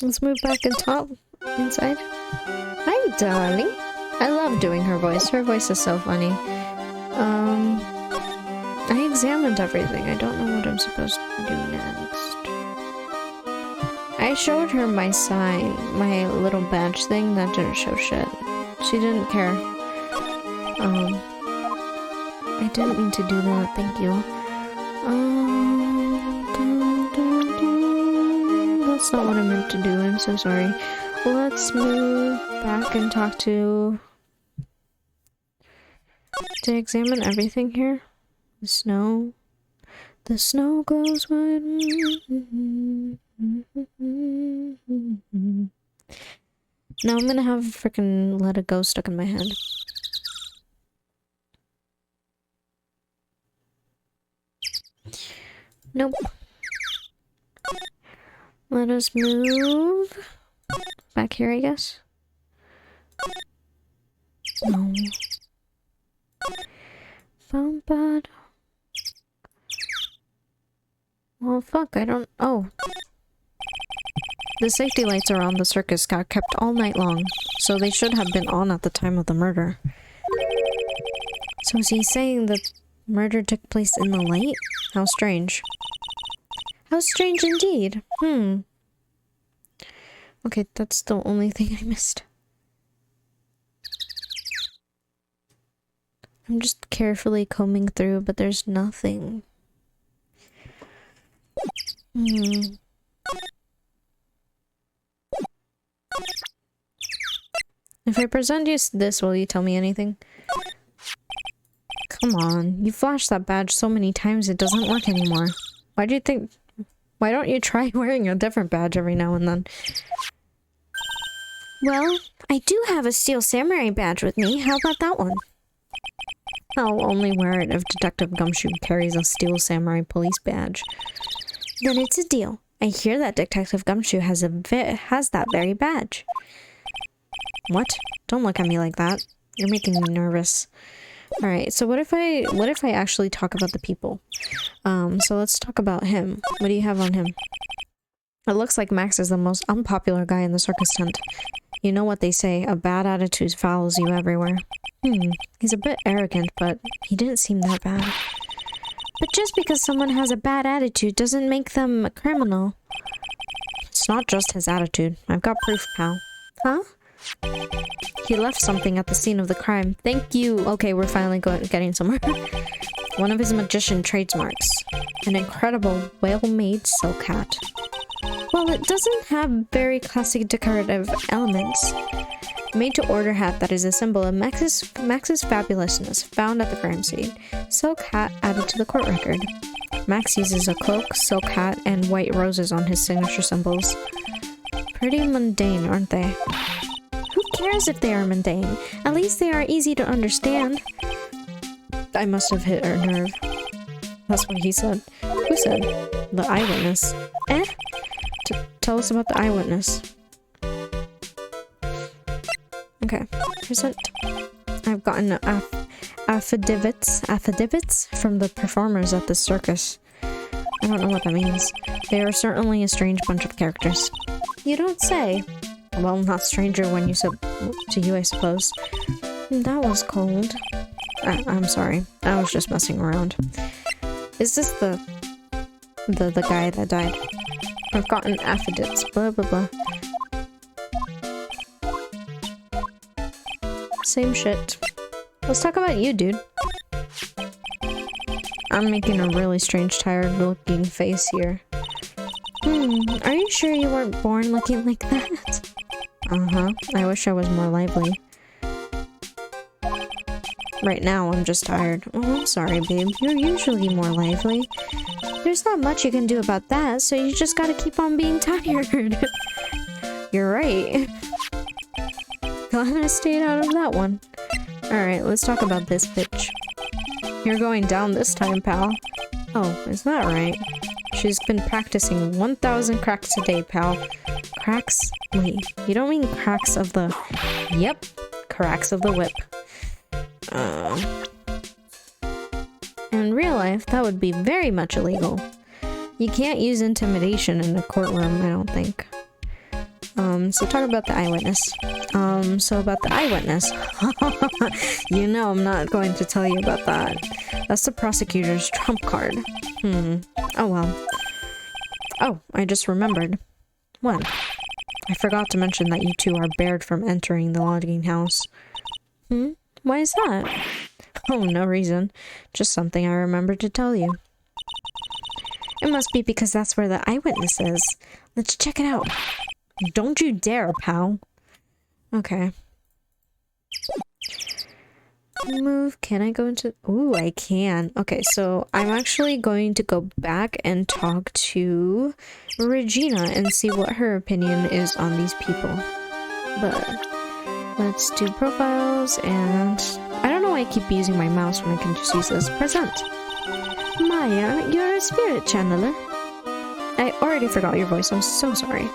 Let's move back and talk inside. Hi, darling. I love doing her voice. Her voice is so funny. I examined everything. I don't know what I'm supposed to do next. I showed her my sign, my little badge thing that didn't show shit. She didn't care. I didn't mean to do that, thank you. That's not what I meant to do, I'm so sorry. Let's move back and talk to... To examine everything here. The snow. The snow glows white. Now I'm gonna have frickin' Let It Go stuck in my head. Nope. Let us move back here, I guess. No. Found bad. Well, fuck, I don't... Oh. The safety lights around the circus got kept all night long, so they should have been on at the time of the murder. So is he saying that murder took place in the light? How strange. How strange indeed. Okay, that's the only thing I missed. I'm just carefully combing through, but there's nothing. If I present you this, will you tell me anything? Come on, you flashed that badge so many times it doesn't work anymore. Why do you think... Why don't you try wearing a different badge every now and then? Well, I do have a Steel Samurai badge with me. How about that one? I'll only wear it if Detective Gumshoe carries a Steel Samurai police badge. Then it's a deal. I hear that Detective Gumshoe has that very badge. What? Don't look at me like that. You're making me nervous. Alright, so what if I actually talk about the people? So let's talk about him. What do you have on him? It looks like Max is the most unpopular guy in the circus tent. You know what they say, a bad attitude follows you everywhere. He's a bit arrogant, but he didn't seem that bad. But just because someone has a bad attitude doesn't make them a criminal. It's not just his attitude. I've got proof, pal. Huh? He left something at the scene of the crime. Thank you. Okay, we're finally getting somewhere. One of his magician trademarks. An incredible, well-made silk hat. Well, it doesn't have very classic decorative elements. Made-to-order hat that is a symbol of Max's fabulousness, found at the crime scene. Silk hat added to the court record. Max uses a cloak, silk hat, and white roses on his signature symbols. Pretty mundane, aren't they? Who cares if they are mundane? At least they are easy to understand. I must have hit her nerve. That's what he said. Who said? The eyewitness. Eh? Tell us about the eyewitness. Okay. Present. I've gotten affidavits from the performers at the circus. I don't know what that means. They are certainly a strange bunch of characters. You don't say. Well, not stranger when you said to you, I suppose. That was cold. I'm sorry. I was just messing around. Is this the guy that died? I've gotten affidavits. Blah blah blah. Same shit. Let's talk about you, dude. I'm making a really strange, tired-looking face here. Are you sure you weren't born looking like that? Uh-huh. I wish I was more lively. Right now, I'm just tired. Oh, I'm sorry, babe. You're usually more lively. There's not much you can do about that, so you just gotta keep on being tired. You're right. Glad I stayed out of that one. Alright, let's talk about this bitch. You're going down this time, pal. Oh, is that right? She's been practicing 1,000 cracks a day, pal. Cracks? Wait, you don't mean cracks of the... Yep, cracks of the whip. In real life, that would be very much illegal. You can't use intimidation in a courtroom, I don't think. So talk about the eyewitness. So about the eyewitness. You know I'm not going to tell you about that. That's the prosecutor's trump card. Oh well. Oh, I just remembered. What? I forgot to mention that you two are barred from entering the lodging house. Why is that? Oh, no reason. Just something I remembered to tell you. It must be because that's where the eyewitness is. Let's check it out. Don't you dare, pal. Okay. Move. Can I go into... Ooh, I can. Okay, so I'm actually going to go back and talk to Regina and see what her opinion is on these people. But let's do profiles and... I don't know why I keep using my mouse when I can just use this. Present. Maya, you're a spirit channeler. I already forgot your voice. I'm so sorry.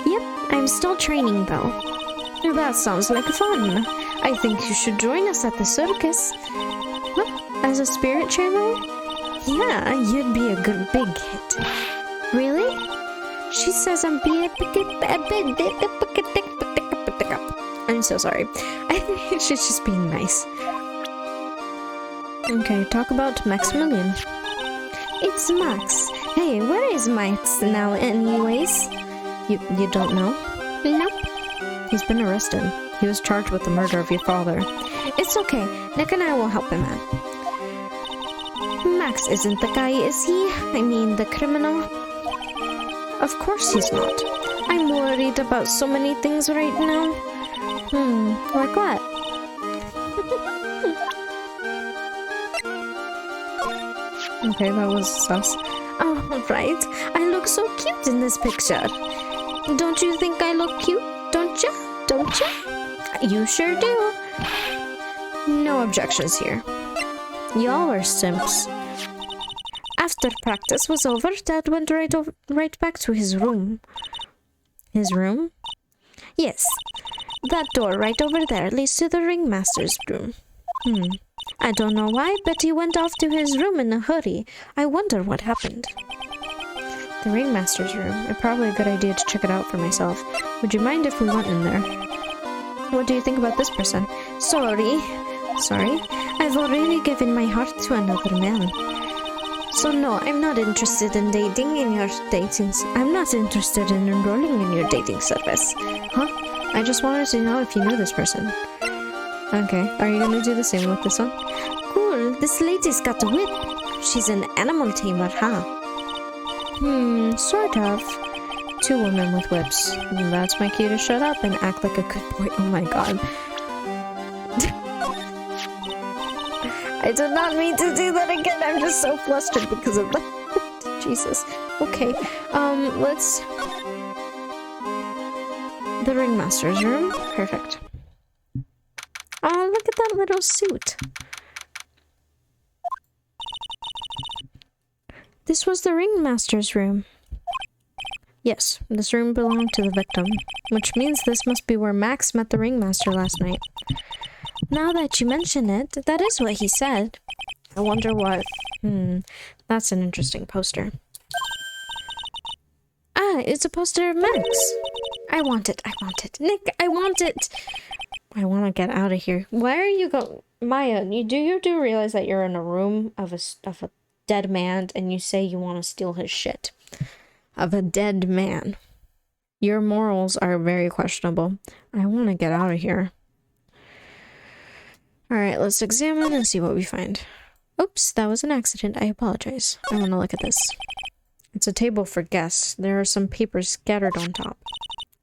Yep, I'm still training though. That sounds like fun. I think you should join us at the circus. What? As a spirit channeler? Yeah, you'd be a good big hit. Really? She says I'm I'm so sorry. I think she's just being nice. Okay, talk about Maximilian. It's Max. Hey, where is Max now anyways? You don't know? Nope. He's been arrested. He was charged with the murder of your father. It's okay. Nick and I will help him out. Max isn't the guy, is he? I mean, the criminal? Of course he's not. I'm worried about so many things right now. Like what? Okay, that was sus. Oh, right. I look so cute in this picture. Don't you think I look cute? Don't ya? Don't ya? You sure do. No objections here. Y'all are simps. After practice was over, Dad went right back to his room. His room? Yes. That door right over there leads to the ringmaster's room. I don't know why, but he went off to his room in a hurry. I wonder what happened. The ringmaster's room. Probably a good idea to check it out for myself. Would you mind if we went in there? What do you think about this person? Sorry. I've already given my heart to another man. So no, I'm not interested in dating in your I'm not interested in enrolling in your dating service. Huh? I just wanted to know if you knew this person. Okay, are you gonna do the same with this one? Cool, this lady's got a whip. She's an animal tamer, huh? Sort of. 2 women with whips. That's my cue to shut up and act like a good boy. Oh my god. I did not mean to do that again. I'm just so flustered because of that. Jesus. Okay. Let's... The ringmaster's room. Perfect. Oh, look at that little suit. This was the ringmaster's room. Yes, this room belonged to the victim, which means this must be where Max met the ringmaster last night. Now that you mention it, that is what he said. I wonder what... that's an interesting poster. Ah, it's a poster of Max. I want it, I want it. Nick, I want it! I want to get out of here. Why are you going... Maya, you do realize that you're in a room of a dead man and you say you want to steal his shit? Of a dead man. Your morals are very questionable. I want to get out of here. Alright, let's examine and see what we find. Oops, that was an accident. I apologize. I want to look at this. It's a table for guests. There are some papers scattered on top.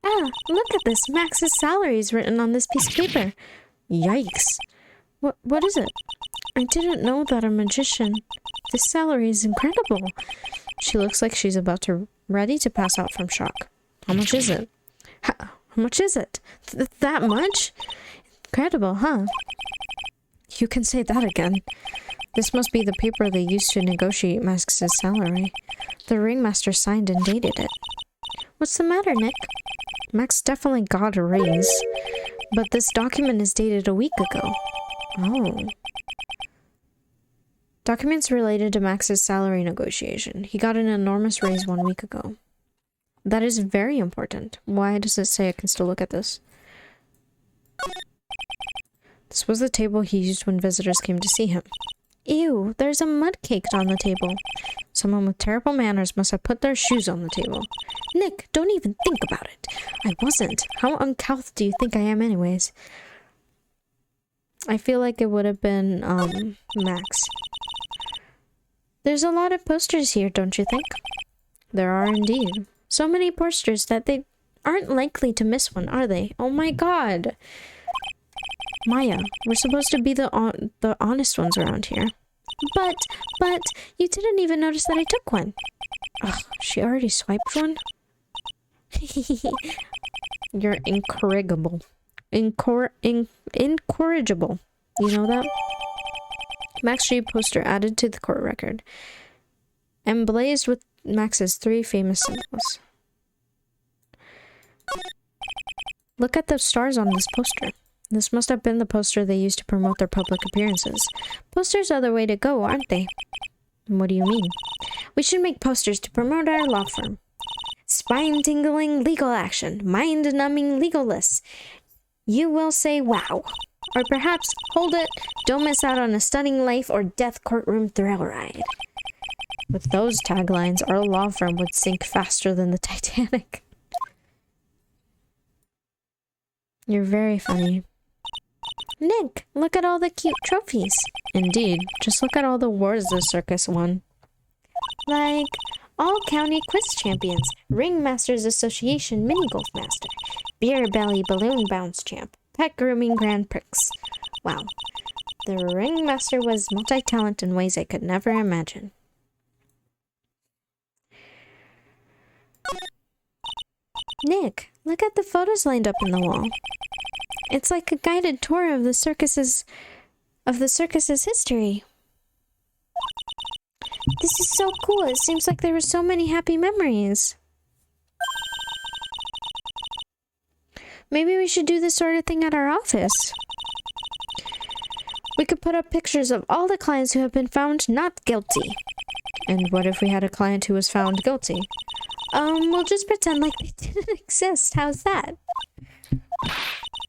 Ah, look at this. Max's salary is written on this piece of paper. Yikes. What is it? I didn't know that a magician... This salary is incredible. She looks like she's ready to pass out from shock. How much is it? How much is it? That much? Incredible, huh? You can say that again. This must be the paper they used to negotiate Max's salary. The ringmaster signed and dated it. What's the matter, Nick? Max definitely got a raise. But this document is dated a week ago. Oh. Documents related to Max's salary negotiation. He got an enormous raise 1 week ago. That is very important. Why does it say I can still look at this? This was the table he used when visitors came to see him. Ew, there's a mud caked on the table. Someone with terrible manners must have put their shoes on the table. Nick, don't even think about it. I wasn't. How uncouth do you think I am anyways? I feel like it would have been, Max. There's a lot of posters here, don't you think? There are indeed. So many posters that they aren't likely to miss one, are they? Oh my god! Maya, we're supposed to be the honest ones around here. But, you didn't even notice that I took one. Ugh, she already swiped one? You're incorrigible. Incorrigible. You know that? Max Street poster added to the court record. Emblazed with Max's 3 famous symbols. Look at the stars on this poster. This must have been the poster they used to promote their public appearances. Posters are the way to go, aren't they? What do you mean? We should make posters to promote our law firm. Spine-tingling legal action. Mind-numbing legal lists. You will say wow. Or perhaps, hold it, don't miss out on a stunning life or death courtroom thrill ride. With those taglines, our law firm would sink faster than the Titanic. You're very funny. Nick, look at all the cute trophies. Indeed, just look at all the awards the circus won. Like, All-County Quiz Champions, Ringmasters Association Mini Golf Master, Beer Belly Balloon Bounce Champ, Pet Grooming Grand Prix. Wow. The ringmaster was multi-talent in ways I could never imagine. Nick, look at the photos lined up in the wall. It's like a guided tour of the circus's history. This is so cool. It seems like there were so many happy memories. Maybe we should do this sort of thing at our office. We could put up pictures of all the clients who have been found not guilty. And what if we had a client who was found guilty? We'll just pretend like they didn't exist. How's that?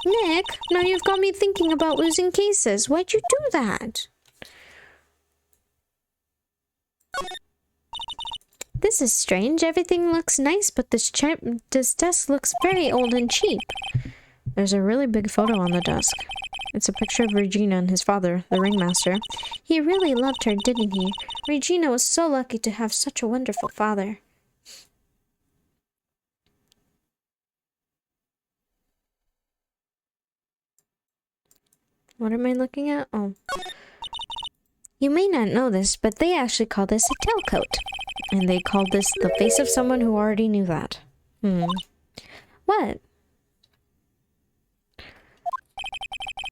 Nick, now you've got me thinking about losing cases. Why'd you do that? This is strange. Everything looks nice, but this desk looks very old and cheap. There's a really big photo on the desk. It's a picture of Regina and his father, the ringmaster. He really loved her, didn't he? Regina was so lucky to have such a wonderful father. What am I looking at? Oh. You may not know this, but they actually call this a tailcoat. And they called this the face of someone who already knew that. What?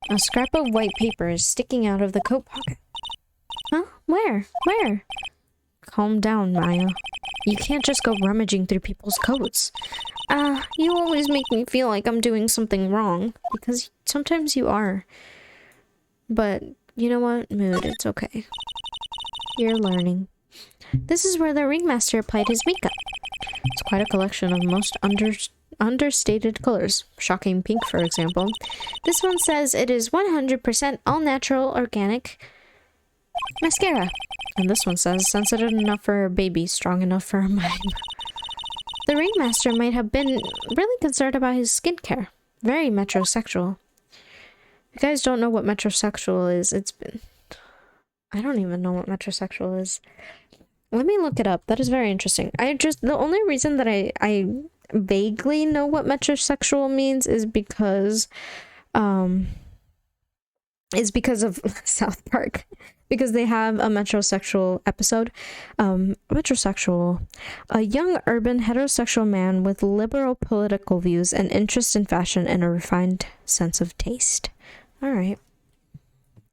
A scrap of white paper is sticking out of the coat pocket. Huh? Where? Where? Calm down, Maya. You can't just go rummaging through people's coats. You always make me feel like I'm doing something wrong. Because sometimes you are. But, you know what? Mood, it's okay. You're learning. This is where the ringmaster applied his makeup. It's quite a collection of most understated colors. Shocking pink, for example. This one says it is 100% all-natural organic mascara. And this one says sensitive enough for a baby, strong enough for a mime. The ringmaster might have been really concerned about his skincare. Very metrosexual. If you guys don't know what metrosexual is, I don't even know what metrosexual is. Let me look it up. That is very interesting. The only reason that I vaguely know what metrosexual means is because of South Park. Because they have a metrosexual episode. Metrosexual. A young urban heterosexual man with liberal political views and interest in fashion and a refined sense of taste. Alright.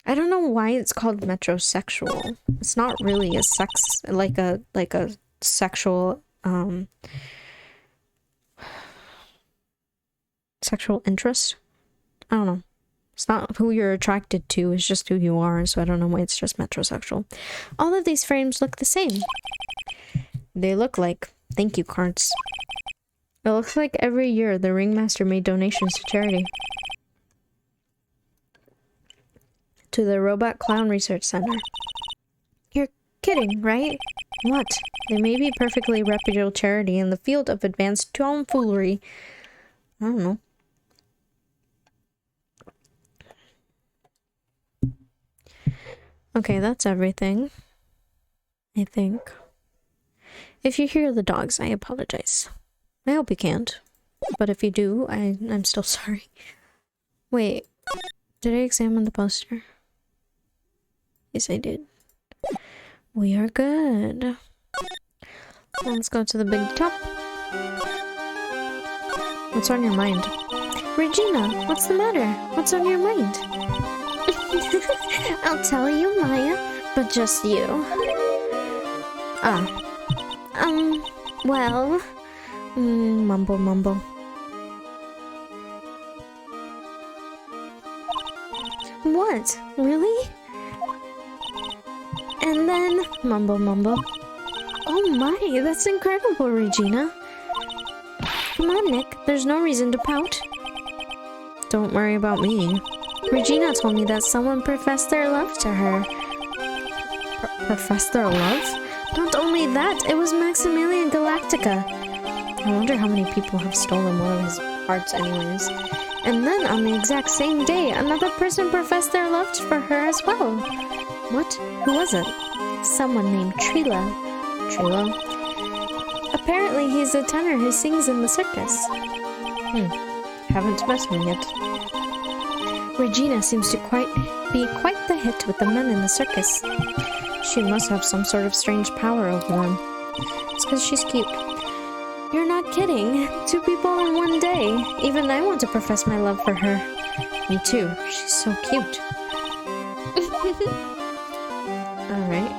I don't know why it's called metrosexual. It's not really a sexual sexual interest. I don't know. It's not who you're attracted to, it's just who you are, so I don't know why it's just metrosexual. All of these frames look the same. They look like thank you cards. It looks like every year the ringmaster made donations to charity. To the Robot Clown Research Center. You're kidding, right? What? They may be perfectly reputable charity in the field of advanced tomfoolery. I don't know. Okay, that's everything. I think. If you hear the dogs, I apologize. I hope you can't. But if you do, I'm still sorry. Wait, did I examine the poster? Yes, I did. We are good. Let's go to the big top. What's on your mind? Regina, what's the matter? What's on your mind? I'll tell you, Maya, but just you. Well... mumble mumble. What? Really? And then... mumble mumble. Oh my, that's incredible, Regina. Come on, Nick, there's no reason to pout. Don't worry about me. Regina told me that someone professed their love to her. Professed their love? Not only that, it was Maximilian Galactica. I wonder how many people have stolen one of his hearts anyways. And then on the exact same day, another person professed their love for her as well. What? Who was it? Someone named Trilo. Trilo? Apparently he's a tenor who sings in the circus. Haven't met him yet. Regina seems to be quite the hit with the men in the circus. She must have some sort of strange power over them. It's because she's cute. You're not kidding. 2 people in one day. Even I want to profess my love for her. Me too. She's so cute. Alright.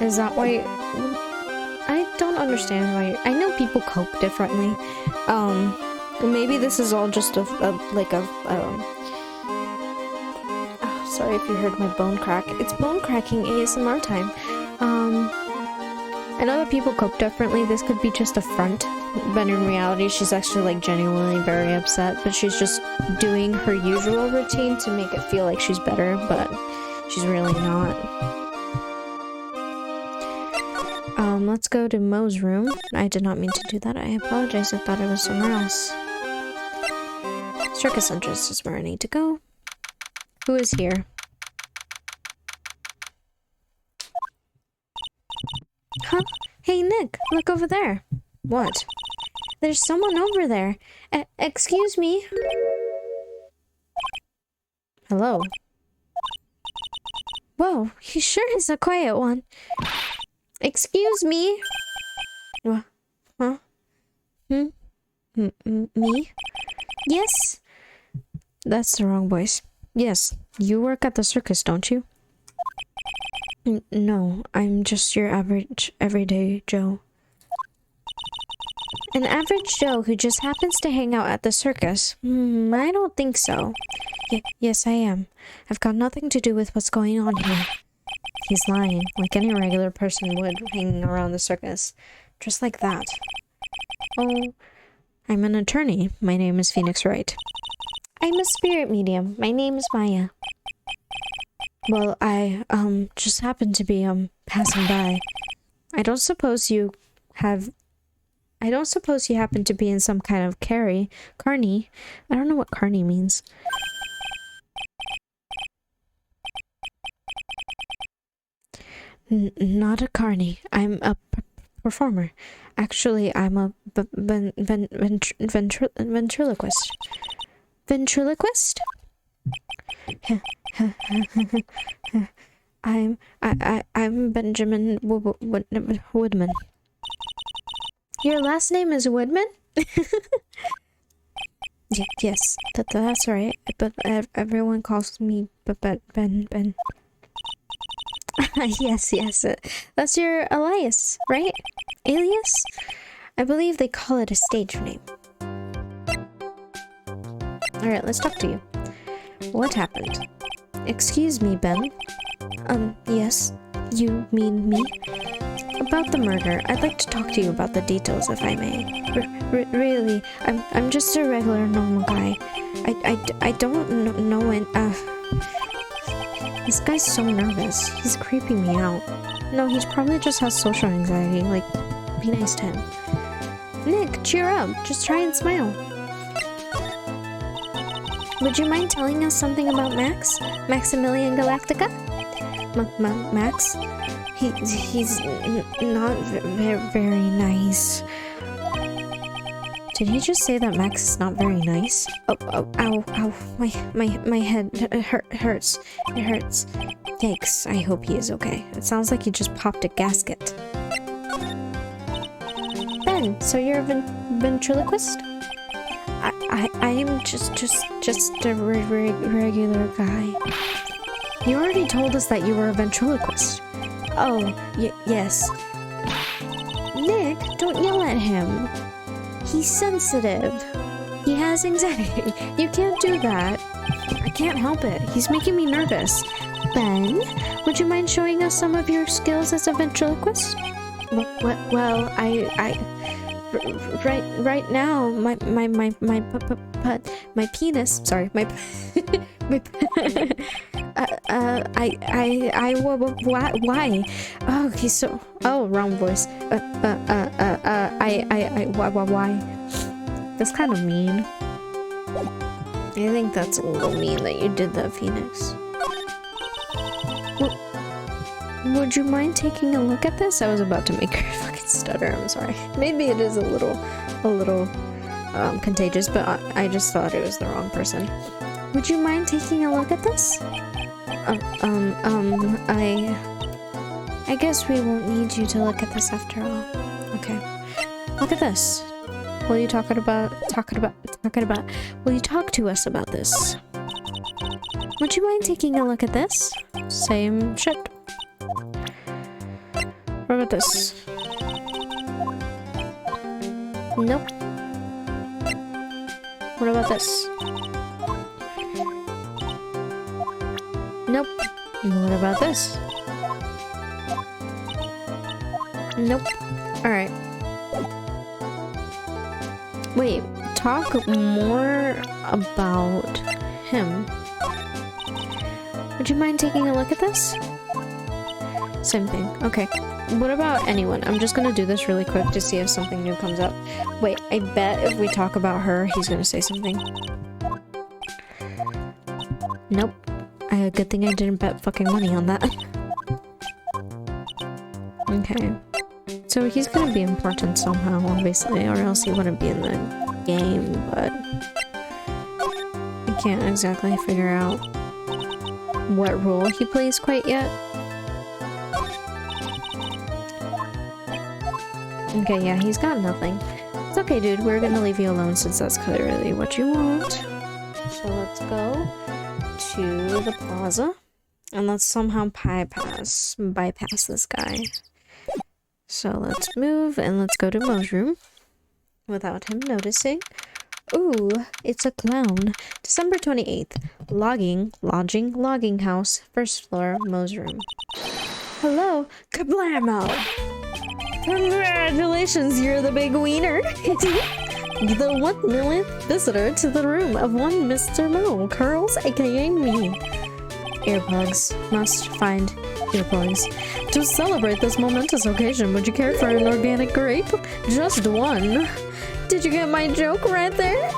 Is that why... I don't understand why... I know people cope differently. Maybe this is all just sorry if you heard my bone crack. It's bone cracking ASMR time. I know that people cope differently. This could be just a front, but in reality, she's actually like genuinely very upset. But she's just doing her usual routine to make it feel like she's better, but she's really not. let's go to Mo's room. I did not mean to do that. I apologize. I thought it was somewhere else. Circus entrance is where I need to go. Who is here? Huh? Hey, Nick, look over there. What? There's someone over there. Excuse me. Hello. Whoa, he sure is a quiet one. Excuse me. What? Huh? Me? Yes? That's the wrong voice. Yes, you work at the circus, don't you? No, I'm just your average, everyday Joe. An average Joe who just happens to hang out at the circus? I don't think so. Yes, I am. I've got nothing to do with what's going on here. He's lying, like any regular person would, hanging around the circus. Just like that. Oh, I'm an attorney. My name is Phoenix Wright. I'm a spirit medium. My name is Maya. Well, I, just happened to be, passing by. I don't suppose you happen to be in some kind of carny. I don't know what carny means. Not a carny. I'm a performer. Actually, I'm a ventriloquist. Ventriloquist? I'm Benjamin Woodman. Your last name is Woodman? Yes, that's right. But everyone calls me Ben. Yes. That's your alias, right? Alias? I believe they call it a stage name. Alright, let's talk to you. What happened? Excuse me, Ben. Yes? You mean me? About the murder, I'd like to talk to you about the details, if I may. Really, I'm just a regular normal guy. I don't know when, This guy's so nervous. He's creeping me out. No, he probably just has social anxiety. Like, be nice to him. Nick, cheer up. Just try and smile. Would you mind telling us something about Max? Maximilian Galactica? Max? He's not very nice. Did he just say that Max is not very nice? Ow. My head hurts. It hurts. Yikes, I hope he is okay. It sounds like he just popped a gasket. Ben, so you're a ventriloquist? I am just a regular guy. You already told us that you were a ventriloquist. Oh, yes. Nick, don't yell at him. He's sensitive. He has anxiety. You can't do that. I can't help it. He's making me nervous. Ben, would you mind showing us some of your skills as a ventriloquist? Well, right now, my penis. Sorry, my why? Oh, okay, so wrong voice. Why? That's kind of mean. I think that's a little mean that you did that, Phoenix. Would you mind taking a look at this? I was about to make her fucking stutter. I'm sorry. Maybe it is a little contagious, but I just thought it was the wrong person. Would you mind taking a look at this? I guess we won't need you to look at this after all. Okay. Look at this. Will you talking about, will you talk to us about this? Would you mind taking a look at this? Same shit. What about this? Nope. What about this? Nope. What about this? Nope. Alright. Wait, talk more about him. Would you mind taking a look at this? Same thing. Okay. What about anyone? I'm just gonna do this really quick to see if something new comes up. Wait, I bet if we talk about her, he's gonna say something. Nope. Good thing I didn't bet fucking money on that. Okay. So he's gonna be important somehow, obviously, or else he wouldn't be in the game, but I can't exactly figure out what role he plays quite yet. Okay, yeah, he's got nothing. It's okay, dude, we're gonna leave you alone since that's clearly what you want. So let's go to the plaza, and let's somehow bypass this guy. So let's move, and let's go to Mo's room without him noticing. Ooh, it's a clown. December 28th. Lodging house, first floor, Mo's room. Hello, kablamo! Congratulations, you're the big wiener! The 1 millionth visitor to the room of one Mr. Mo, Curls, aka me. Earplugs. Must find earplugs. To celebrate this momentous occasion, would you care for an organic grape? Just one. Did you get my joke right there?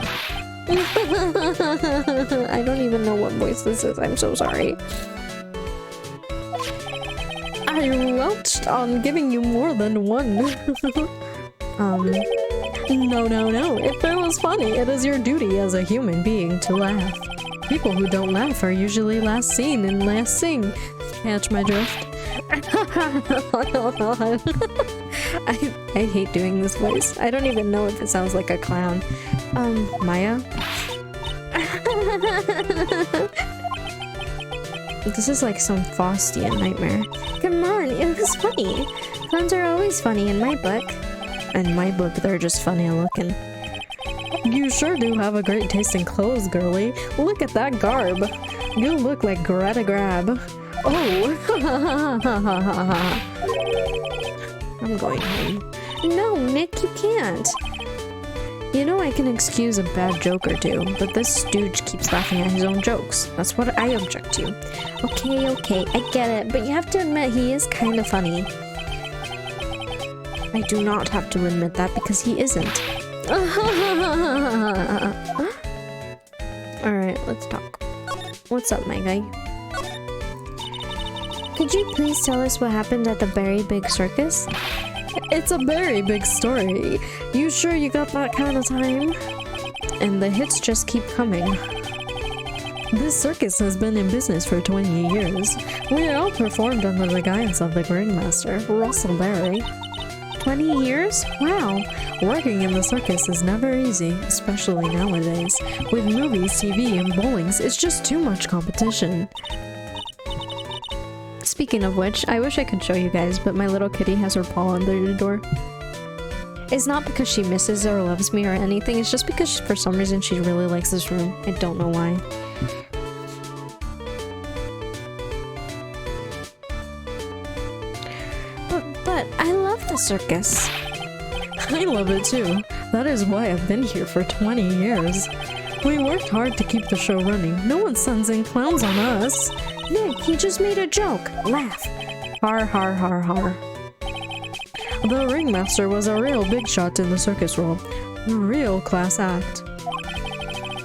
I don't even know what voice this is. I'm so sorry. I welched on giving you more than one. No. If it was funny, it is your duty as a human being to laugh. People who don't laugh are usually last seen and last sing. Catch my drift? I hate doing this voice. I don't even know if it sounds like a clown. Maya? This is like some Faustian nightmare. Come on, it was funny. Clowns are always funny in my book. In my book, they're just funny looking. You sure do have a great taste in clothes, girly. Look at that garb. You look like Greta Grab. Oh! I'm going home. No, Nick, you can't. You know I can excuse a bad joke or two, but this stooge keeps laughing at his own jokes. That's what I object to. Okay, I get it, but you have to admit he is kind of funny. I do not have to admit that because he isn't. Alright, let's talk. What's up, my guy? Could you please tell us what happened at the very big circus? It's a very big story. You sure you got that kind of time? And the hits just keep coming. This circus has been in business for 20 years. We all performed under the guidance of the ringmaster, Russell Berry. 20 years? Wow! Working in the circus is never easy, especially nowadays. With movies, TV, and bowlings, it's just too much competition. Speaking of which, I wish I could show you guys, but my little kitty has her paw under the door. It's not because she misses or loves me or anything, it's just because for some reason she really likes this room. I don't know why. But I love the circus. I love it too. That is why I've been here for 20 years. We worked hard to keep the show running. No one sends in clowns on us. Nick, he just made a joke. Laugh. Har har har har. The ringmaster was a real big shot in the circus world. A real class act.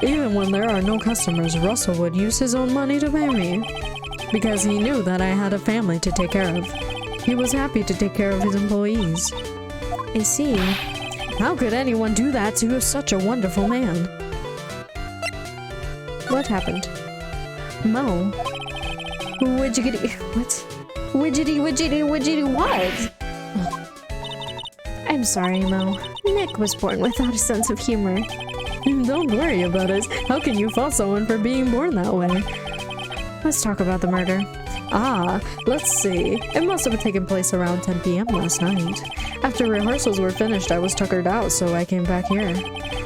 Even when there are no customers, Russell would use his own money to pay me. Because he knew that I had a family to take care of. He was happy to take care of his employees. I see. How could anyone do that to such a wonderful man? What happened? Mo. Widgety. What? Widgety what? I'm sorry, Mo. Nick was born without a sense of humor. Don't worry about it. How can you fault someone for being born that way? Let's talk about the murder. Let's see. It must have taken place around 10 p.m. last night. After rehearsals were finished, I was tuckered out, so I came back here.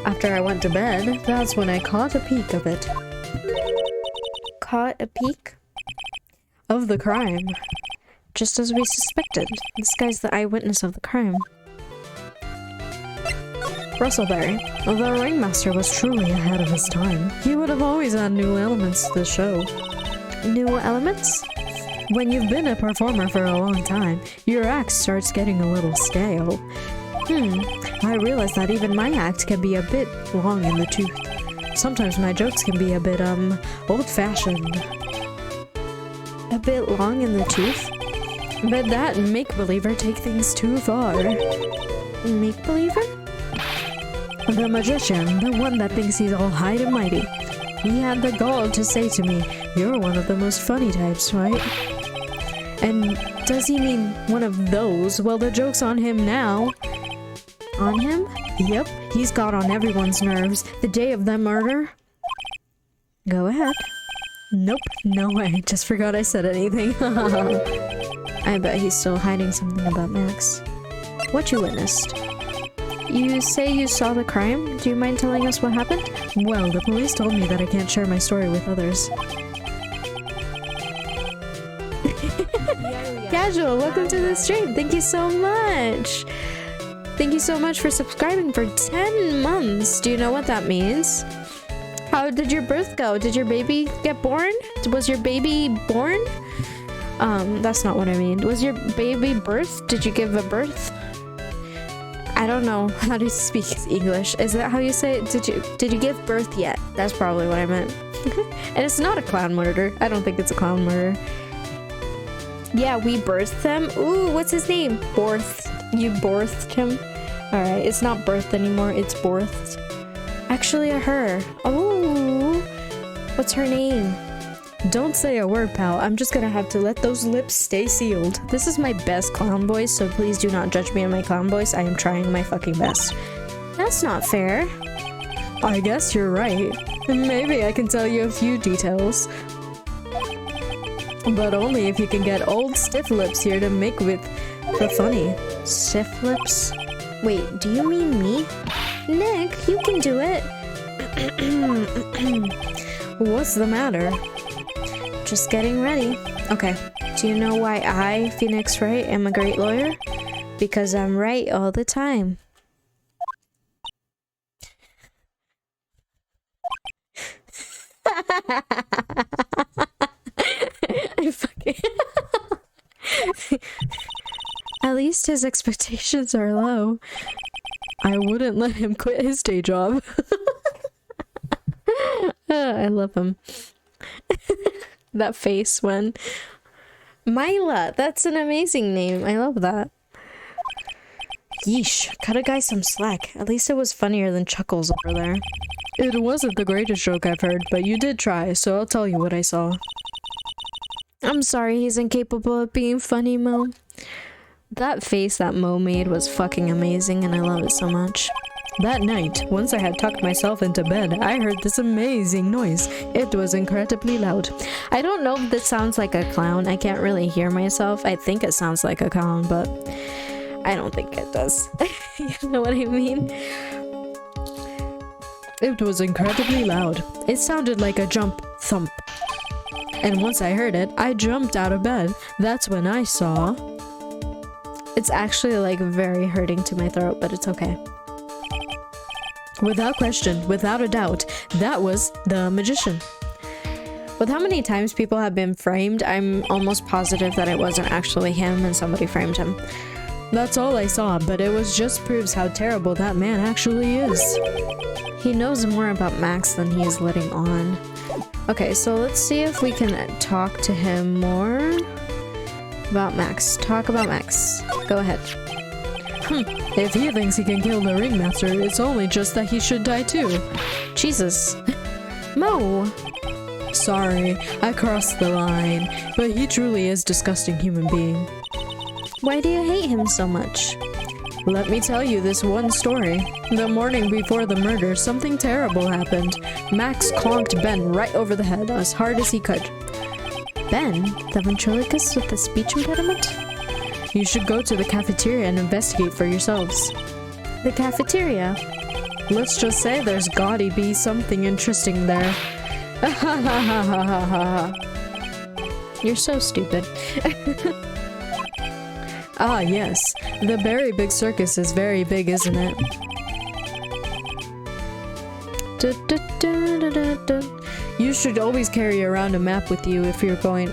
After I went to bed, that's when I caught a peek of it. Caught a peek? Of the crime. Just as we suspected. This guy's the eyewitness of the crime. Russellberry. The ringmaster was truly ahead of his time. He would have always had new elements to the show. New elements? When you've been a performer for a long time, your act starts getting a little stale. I realize that even my act can be a bit long in the tooth. Sometimes my jokes can be a bit, old-fashioned. A bit long in the tooth? But that make-believer take things too far. Make-believer? The magician, the one that thinks he's all high and mighty. He had the gall to say to me, "You're one of the most funny types, right?" And does he mean one of those? Well, the joke's on him now. On him? Yep, he's got on everyone's nerves the day of the murder. Go ahead. Nope, no way. Just forgot I said anything. I bet he's still hiding something about Max. What you witnessed? You say you saw the crime? Do you mind telling us what happened? Well, the police told me that I can't share my story with others. Casual, welcome to the stream. Thank you so much. Thank you so much for subscribing for 10 months. Do you know what that means? How did your birth go? Did your baby get born? Was your baby born? That's not what I mean. Was your baby birthed? Did you give a birth? I don't know how to speak English. Is that how you say it? Did you give birth yet? That's probably what I meant. And it's not a clown murder. I don't think it's a clown murder. Yeah, we birthed them. Ooh, what's his name? Borth. You birthed him? Alright, it's not birthed anymore, it's borthed. Actually a her. Oh, what's her name? Don't say a word, pal. I'm just gonna have to let those lips stay sealed. This is my best clown voice, so please do not judge me on my clown voice. I am trying my fucking best. That's not fair. I guess you're right. Maybe I can tell you a few details. But only if you can get old stiff lips here to make with the funny. Stiff lips? Wait, do you mean me? Nick, you can do it. What's the matter? Just getting ready. Okay, do you know why I, Phoenix Wright, am a great lawyer? Because I'm right all the time. I fucking... At least his expectations are low. I wouldn't let him quit his day job. I love him. That face when... Mila! That's an amazing name. I love that. Yeesh. Cut a guy some slack. At least it was funnier than Chuckles over there. It wasn't the greatest joke I've heard, but you did try, so I'll tell you what I saw. I'm sorry he's incapable of being funny, Mo. That face that Mo made was fucking amazing, and I love it so much. That night, once I had tucked myself into bed, I heard this amazing noise. It was incredibly loud. I don't know if this sounds like a clown. I can't really hear myself. I think it sounds like a clown, but I don't think it does. You know what I mean? It was incredibly loud. It sounded like a jump thump. And once I heard it, I jumped out of bed. That's when I saw... It's actually like very hurting to my throat, but it's okay. Without question, without a doubt, that was the magician. With how many times people have been framed, I'm almost positive that it wasn't actually him and somebody framed him. That's all I saw, but it was just proves how terrible that man actually is. He knows more about Max than he is letting on. Okay, so let's see if we can talk to him more about Max. Talk about Max. Go ahead. If he thinks he can kill the ringmaster, it's only just that he should die too. Jesus. Mo! Sorry, I crossed the line, but he truly is a disgusting human being. Why do you hate him so much? Let me tell you this one story. The morning before the murder, something terrible happened. Max clonked Ben right over the head as hard as he could. Ben? The ventriloquist with the speech impediment? You should go to the cafeteria and investigate for yourselves. The cafeteria? Let's just say there's gotta be something interesting there. You're so stupid. Ah, yes. The very big circus is very big, isn't it? You should always carry around a map with you if you're going...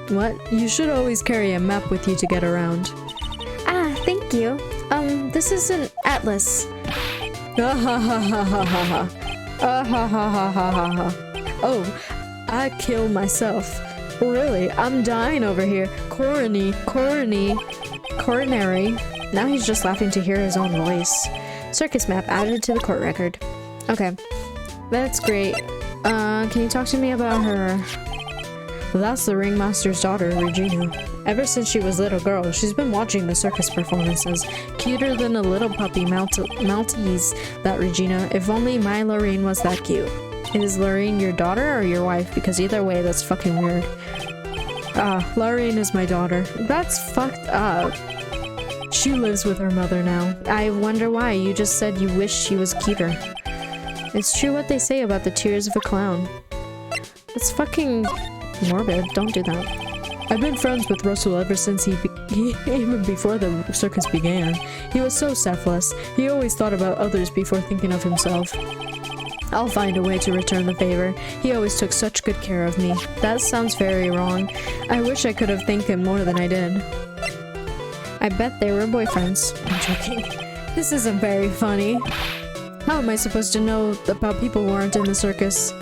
What? You should always carry a map with you to get around. Ah, thank you. This is an atlas. Ah ha ha ha ha ha ha. Ah ha ha ha ha ha ha. Oh, I killed myself. Really? I'm dying over here. Coronary. Now he's just laughing to hear his own voice. Circus map added to the court record. Okay. That's great. Can you talk to me about her? That's the ringmaster's daughter, Regina. Ever since she was a little girl, she's been watching the circus performances. Cuter than a little puppy Maltese, that Regina. If only my Lorraine was that cute. Is Lorraine your daughter or your wife? Because either way, that's fucking weird. Lorraine is my daughter. That's fucked up. She lives with her mother now. I wonder why. You just said you wish she was cuter. It's true what they say about the tears of a clown. It's fucking morbid. Don't do that. I've been friends with Russell ever since even before the circus began. He was so selfless. He always thought about others before thinking of himself. I'll find a way to return the favor. He always took such good care of me. That sounds very wrong. I wish I could have thanked him more than I did. I bet they were boyfriends. I'm joking. This isn't very funny. How am I supposed to know about people who aren't in the circus?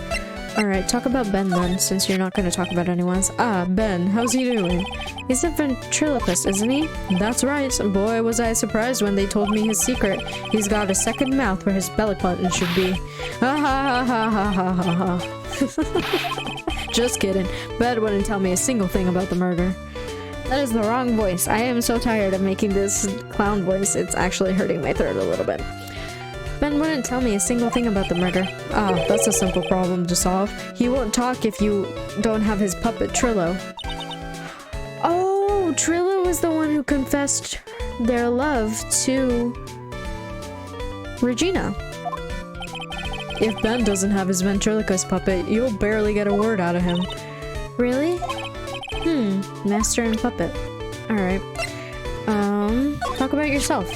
Alright, talk about Ben then, since you're not going to talk about anyone else. Ben, how's he doing? He's a ventriloquist, isn't he? That's right. Boy, was I surprised when they told me his secret. He's got a second mouth where his belly button should be. Ha ha ha ha ha ha ha. Just kidding. Ben wouldn't tell me a single thing about the murder. That is the wrong voice. I am so tired of making this clown voice. It's actually hurting my throat a little bit. Ben wouldn't tell me a single thing about the murder. That's a simple problem to solve. He won't talk if you don't have his puppet Trillo. Oh, Trillo was the one who confessed their love to Regina. If Ben doesn't have his ventriloquist puppet, you'll barely get a word out of him. Really? Master and puppet. Alright. Talk about yourself.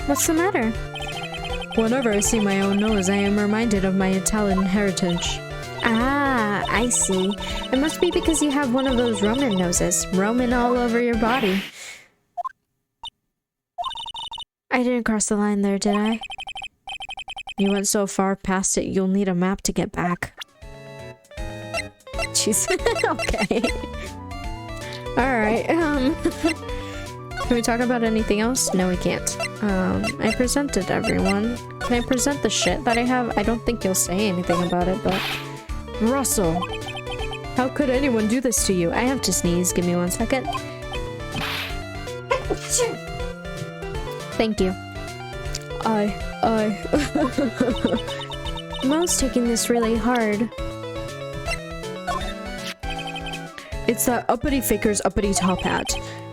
What's the matter? Whenever I see my own nose, I am reminded of my Italian heritage. Ah, I see. It must be because you have one of those Roman noses, Roman all over your body. I didn't cross the line there, did I? You went so far past it, you'll need a map to get back. Jeez. Okay. Alright, Can we talk about anything else? No, we can't. I presented everyone. Can I present the shit that I have? I don't think you'll say anything about it, but... Russell! How could anyone do this to you? I have to sneeze. Give me 1 second. Thank you. Mo's taking this really hard. It's that uppity faker's uppity top hat.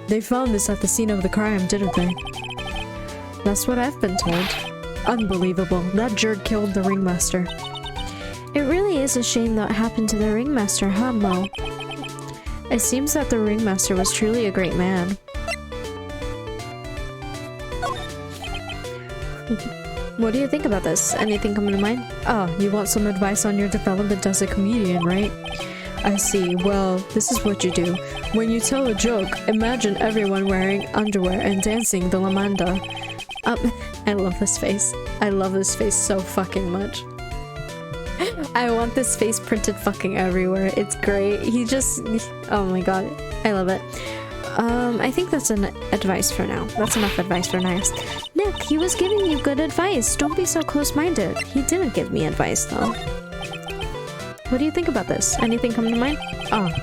They found this at the scene of the crime, didn't they? That's what I've been told. Unbelievable. That jerk killed the ringmaster. It really is a shame that happened to the ringmaster, huh, Mo? It seems that the ringmaster was truly a great man. What do you think about this? Anything coming to mind? You want some advice on your development as a comedian, right? I see. Well, this is what you do. When you tell a joke, imagine everyone wearing underwear and dancing the lamanda. I love this face. I love this face so fucking much. I want this face printed fucking everywhere. It's great. Oh my god. I love it. I think that's an advice for now. That's enough advice for now. Nick, he was giving you good advice. Don't be so close-minded. He didn't give me advice, though. What do you think about this? Anything come to mind?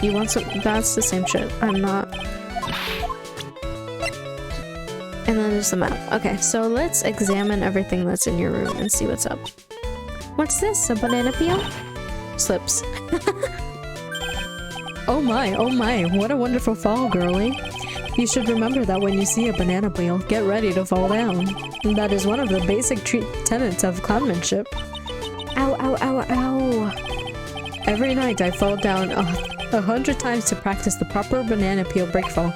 You want some? That's the same shit. I'm not. And then there's the map. Okay, so let's examine everything that's in your room and see what's up. What's this? A banana peel? Slips. Oh my, what a wonderful fall, girlie. You should remember that when you see a banana peel, get ready to fall down. That is one of the basic tenets of clownmanship. Ow, ow, ow, ow. Every night I fall down 100 times to practice the proper banana peel break fall.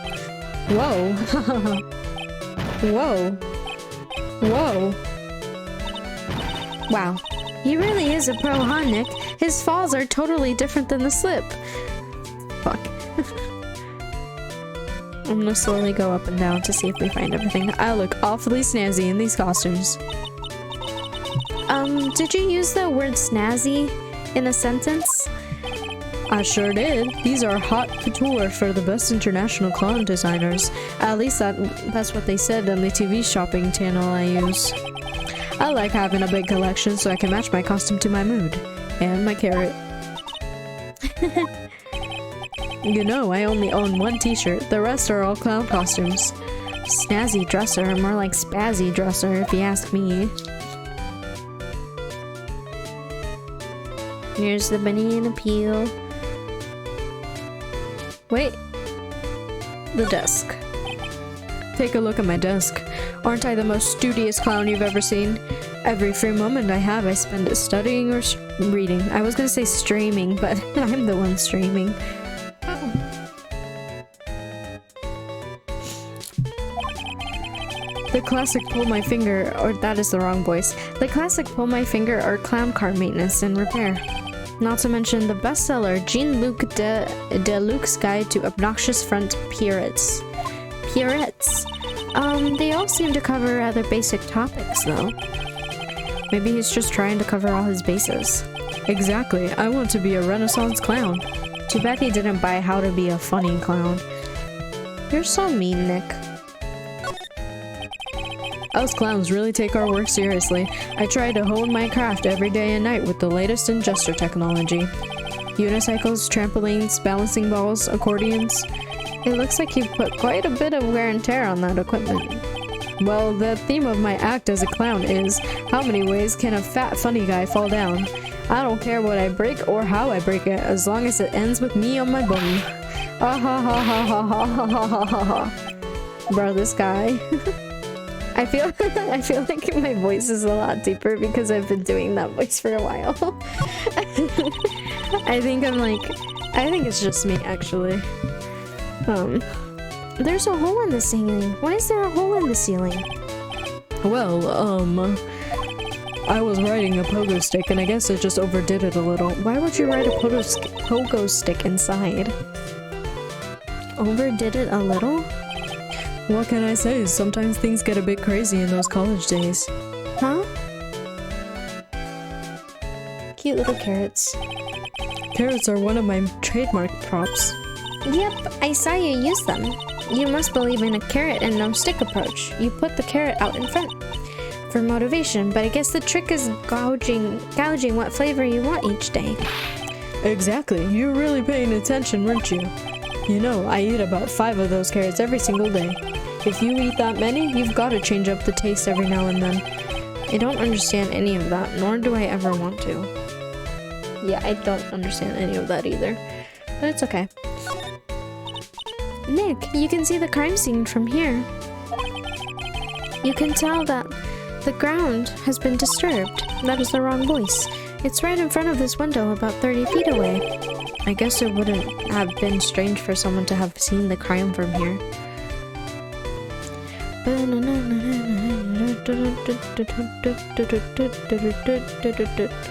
Whoa. Whoa. Whoa. Wow. He really is a pro, huh, Nick? His falls are totally different than the slip. Fuck. I'm gonna slowly go up and down to see if we find everything. I look awfully snazzy in these costumes. Did you use the word snazzy in a sentence? I sure did. These are haute couture for the best international clown designers. At least that's what they said on the TV shopping channel I use. I like having a big collection so I can match my costume to my mood. And my carrot. You know, I only own one t-shirt. The rest are all clown costumes. Snazzy dresser, more like spazzy dresser if you ask me. Here's the banana peel. Wait. The desk. Take a look at my desk. Aren't I the most studious clown you've ever seen? Every free moment I have, I spend it studying or reading. I was gonna say streaming, but I'm the one streaming. The classic pull my finger, or that is the wrong voice. The classic pull my finger or clown car maintenance and repair. Not to mention the bestseller Jean-Luc Deluxe Guide to Obnoxious Front Pierrots. Pierrots. They all seem to cover rather basic topics though. Maybe he's just trying to cover all his bases. Exactly, I want to be a Renaissance clown. Too bad he didn't buy How to Be a Funny Clown. You're so mean, Nick. Us clowns really take our work seriously. I try to hone my craft every day and night with the latest in gesture technology. Unicycles, trampolines, balancing balls, accordions. It looks like you've put quite a bit of wear and tear on that equipment. Well, the theme of my act as a clown is, how many ways can a fat funny guy fall down? I don't care what I break or how I break it, as long as it ends with me on my bum. Ah ha ha ha ha ha ha ha ha ha ha. Bro, this guy. I feel like my voice is a lot deeper because I've been doing that voice for a while. I think it's just me, actually. There's a hole in the ceiling. Why is there a hole in the ceiling? Well, I was riding a pogo stick and I guess it just overdid it a little. Why would you ride a pogo stick inside? Overdid it a little? What can I say? Sometimes things get a bit crazy in those college days. Huh? Cute little carrots. Carrots are one of my trademark props. Yep, I saw you use them. You must believe in a carrot and no stick approach. You put the carrot out in front for motivation, but I guess the trick is gouging what flavor you want each day. Exactly. You're really paying attention, weren't you? You know, I eat about 5 of those carrots every single day. If you eat that many, you've got to change up the taste every now and then. I don't understand any of that, nor do I ever want to. Yeah, I don't understand any of that either. But it's okay. Nick, you can see the crime scene from here. You can tell that the ground has been disturbed. That is the wrong voice. It's right in front of this window, about 30 feet away. I guess it wouldn't have been strange for someone to have seen the crime from here.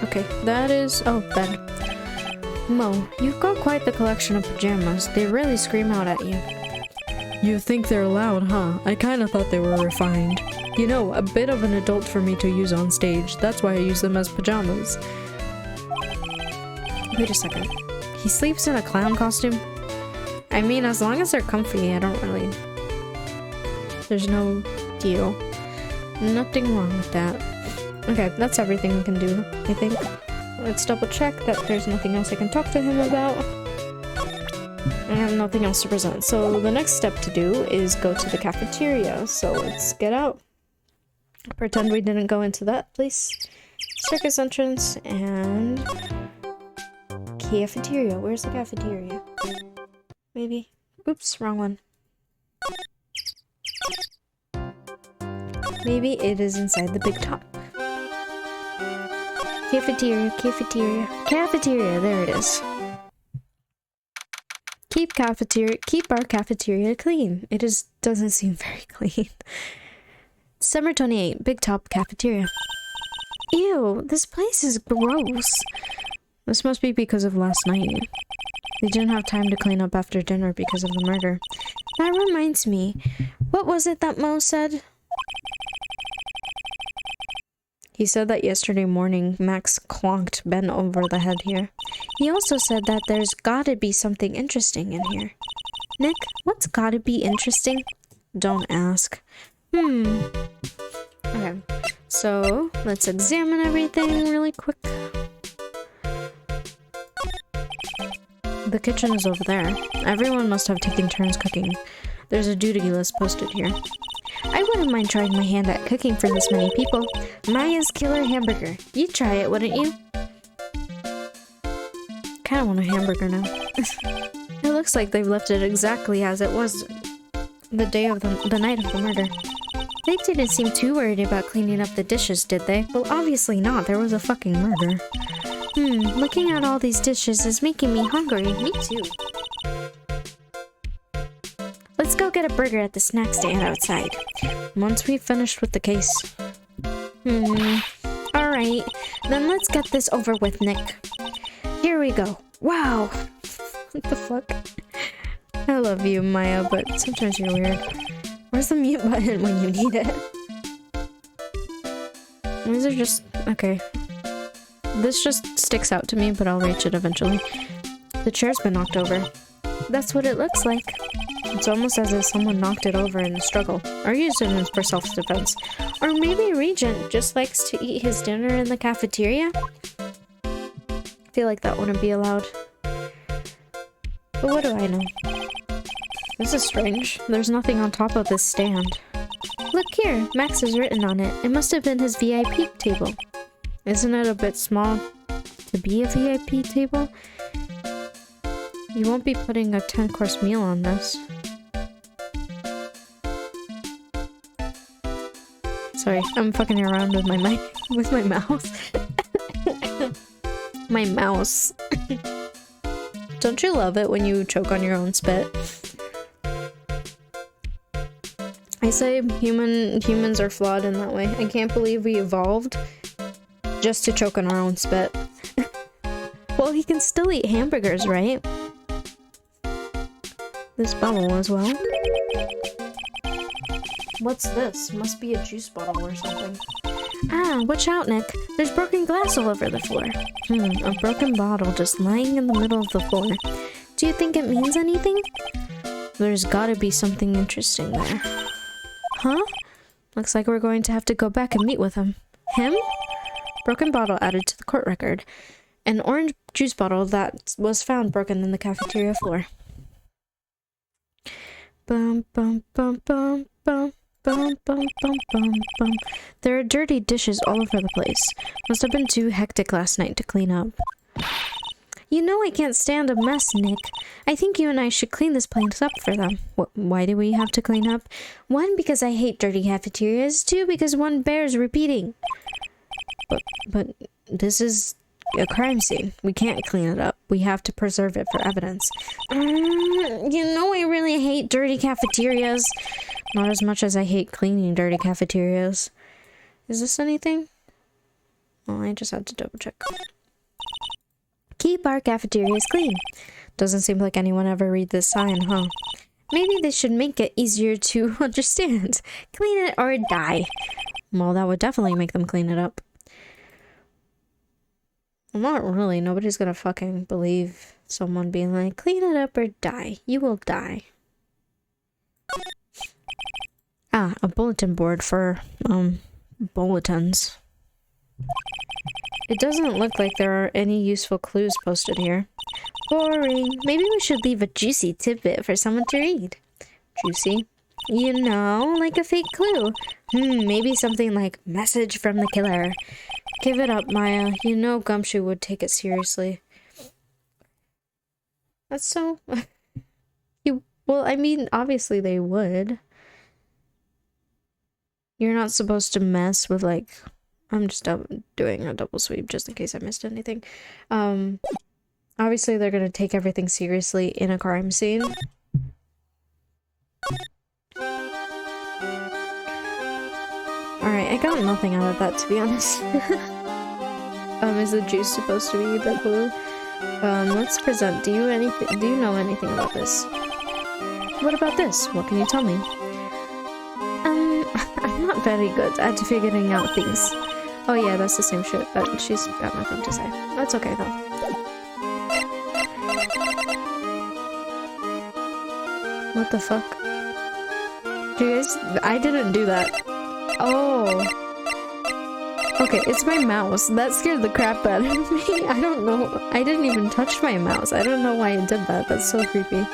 Okay, that is... oh, bed. Mo, you've got quite the collection of pajamas. They really scream out at you. You think they're loud, huh? I kinda thought they were refined. You know, a bit of an adult for me to use on stage. That's why I use them as pajamas. Wait a second. He sleeps in a clown costume? I mean, as long as they're comfy, I don't really... There's no deal. Nothing wrong with that. Okay, that's everything we can do, I think. Let's double check that there's nothing else I can talk to him about. I have nothing else to present. So the next step to do is go to the cafeteria. So let's get out. Pretend we didn't go into that place. Circus entrance and... cafeteria. Where's the cafeteria? Maybe. Oops, wrong one. Maybe it is inside the big top. Cafeteria, cafeteria, cafeteria, there it is. Keep our cafeteria clean. It doesn't seem very clean. Summer 28, Big Top Cafeteria. Ew, this place is gross. This must be because of last night. They didn't have time to clean up after dinner because of the murder. That reminds me. What was it that Mo said? He said that yesterday morning, Max clonked Ben over the head here. He also said that there's gotta be something interesting in here. Nick, what's gotta be interesting? Don't ask. Okay, so let's examine everything really quick. The kitchen is over there. Everyone must have taken turns cooking. There's a duty list posted here. I wouldn't mind trying my hand at cooking for this many people. Maya's killer hamburger. You'd try it, wouldn't you? Kinda want a hamburger now. It looks like they've left it exactly as it was the day of the night of the murder. They didn't seem too worried about cleaning up the dishes, did they? Well, obviously not. There was a fucking murder. Looking at all these dishes is making me hungry. Me too. Let's go get a burger at the snack stand outside. Once we've finished with the case. Alright. Then let's get this over with, Nick. Here we go. Wow. What the fuck? I love you, Maya, but sometimes you're weird. Where's the mute button when you need it? These are just... okay. This just sticks out to me, but I'll reach it eventually. The chair's been knocked over. That's what it looks like. It's almost as if someone knocked it over in a struggle, or used it for self-defense. Or maybe Regent just likes to eat his dinner in the cafeteria? I feel like that wouldn't be allowed. But what do I know? This is strange. There's nothing on top of this stand. Look here, Max has written on it. It must have been his VIP table. Isn't it a bit small to be a VIP table? You won't be putting a 10-course meal on this. Sorry, I'm fucking around with my mic, with my mouse. My mouse. Don't you love it when you choke on your own spit? I say humans are flawed in that way. I can't believe we evolved just to choke on our own spit. Well, he can still eat hamburgers, right? This bottle as well. What's this? Must be a juice bottle or something. Ah, watch out, Nick. There's broken glass all over the floor. A broken bottle just lying in the middle of the floor. Do you think it means anything? There's gotta be something interesting there. Huh? Looks like we're going to have to go back and meet with him. Him? Broken bottle added to the court record. An orange juice bottle that was found broken in the cafeteria floor. Bum bum bum bum bum bum bum bum bum bum. There are dirty dishes all over the place. Must have been too hectic last night to clean up. You know I can't stand a mess, Nick. I think you and I should clean this place up for them. Why do we have to clean up? 1, because I hate dirty cafeterias. 2, because one bears repeating. But this is a crime scene. We can't clean it up. We have to preserve it for evidence. You know I really hate dirty cafeterias. Not as much as I hate cleaning dirty cafeterias. Is this anything? Oh, I just had to double check. Keep our cafeterias clean. Doesn't seem like anyone ever read this sign, huh? Maybe they should make it easier to understand. Clean it or die. Well, that would definitely make them clean it up. Well, not really. Nobody's gonna fucking believe someone being like, clean it up or die. You will die. Ah, a bulletin board for, bulletins. It doesn't look like there are any useful clues posted here. Boring. Maybe we should leave a juicy tidbit for someone to read. Juicy? You know, like a fake clue. Maybe something like, message from the killer. Give it up, Maya. You know Gumshoe would take it seriously. That's so... Well, I mean, obviously they would. You're not supposed to mess with, like... I'm just doing a double sweep just in case I missed anything. Obviously they're gonna take everything seriously in a crime scene. Alright, I got nothing out of that, to be honest. Is the juice supposed to be the clue? Let's present. Do you know anything about this? What about this? What can you tell me? I'm not very good at figuring out things. Oh yeah, that's the same shit, but she's got nothing to say. That's okay though. What the fuck? Do you guys... I didn't do that. Oh. Okay, it's my mouse. That scared the crap out of me. I don't know. I didn't even touch my mouse. I don't know why it did that. That's so creepy.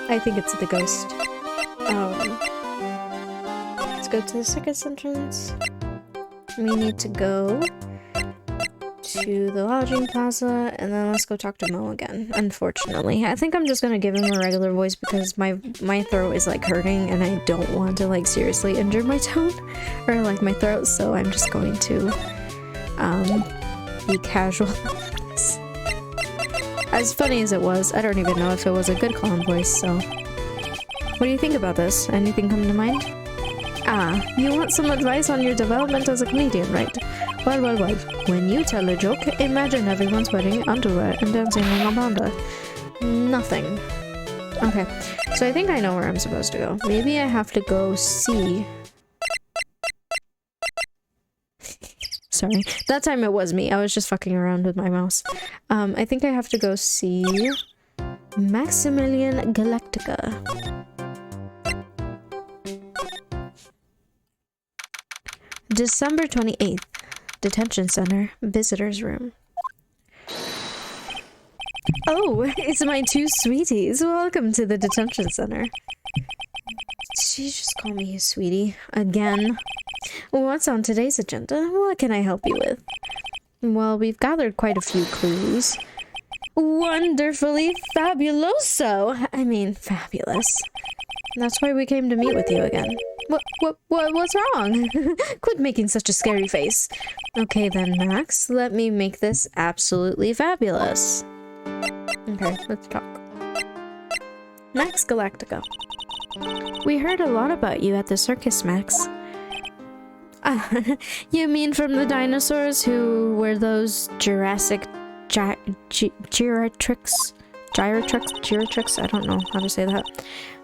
I think it's the ghost. Let's go to the circus entrance. We need to go to the lodging plaza, and then let's go talk to Mo again, unfortunately. I think I'm just gonna give him a regular voice because my throat is like hurting and I don't want to like seriously injure my tone or like my throat, so I'm just going to be casual. As funny as it was, I don't even know if it was a good clown voice, so... What do you think about this? Anything come to mind? Ah, you want some advice on your development as a comedian, right? Well, well, well. When you tell a joke, imagine everyone's wearing underwear and dancing on a banda. Nothing. Okay, so I think I know where I'm supposed to go. Maybe I have to go see... Sorry. That time it was me. I was just fucking around with my mouse. I think I have to go see... Maximilian Galactica. December 28th. Detention Center. Visitors Room. Oh, it's my two sweeties. Welcome to the Detention Center. She just called me a sweetie. Again. What's on today's agenda? What can I help you with? Well, we've gathered quite a few clues. Wonderfully fabuloso! I mean, fabulous. That's why we came to meet with you again. What's wrong? Quit making such a scary face. Okay then, Max, let me make this absolutely fabulous. Okay, let's talk. Max Galactica. We heard a lot about you at the circus, Max. You mean from the dinosaurs who were those Jurassic Gyratrix? I don't know how to say that.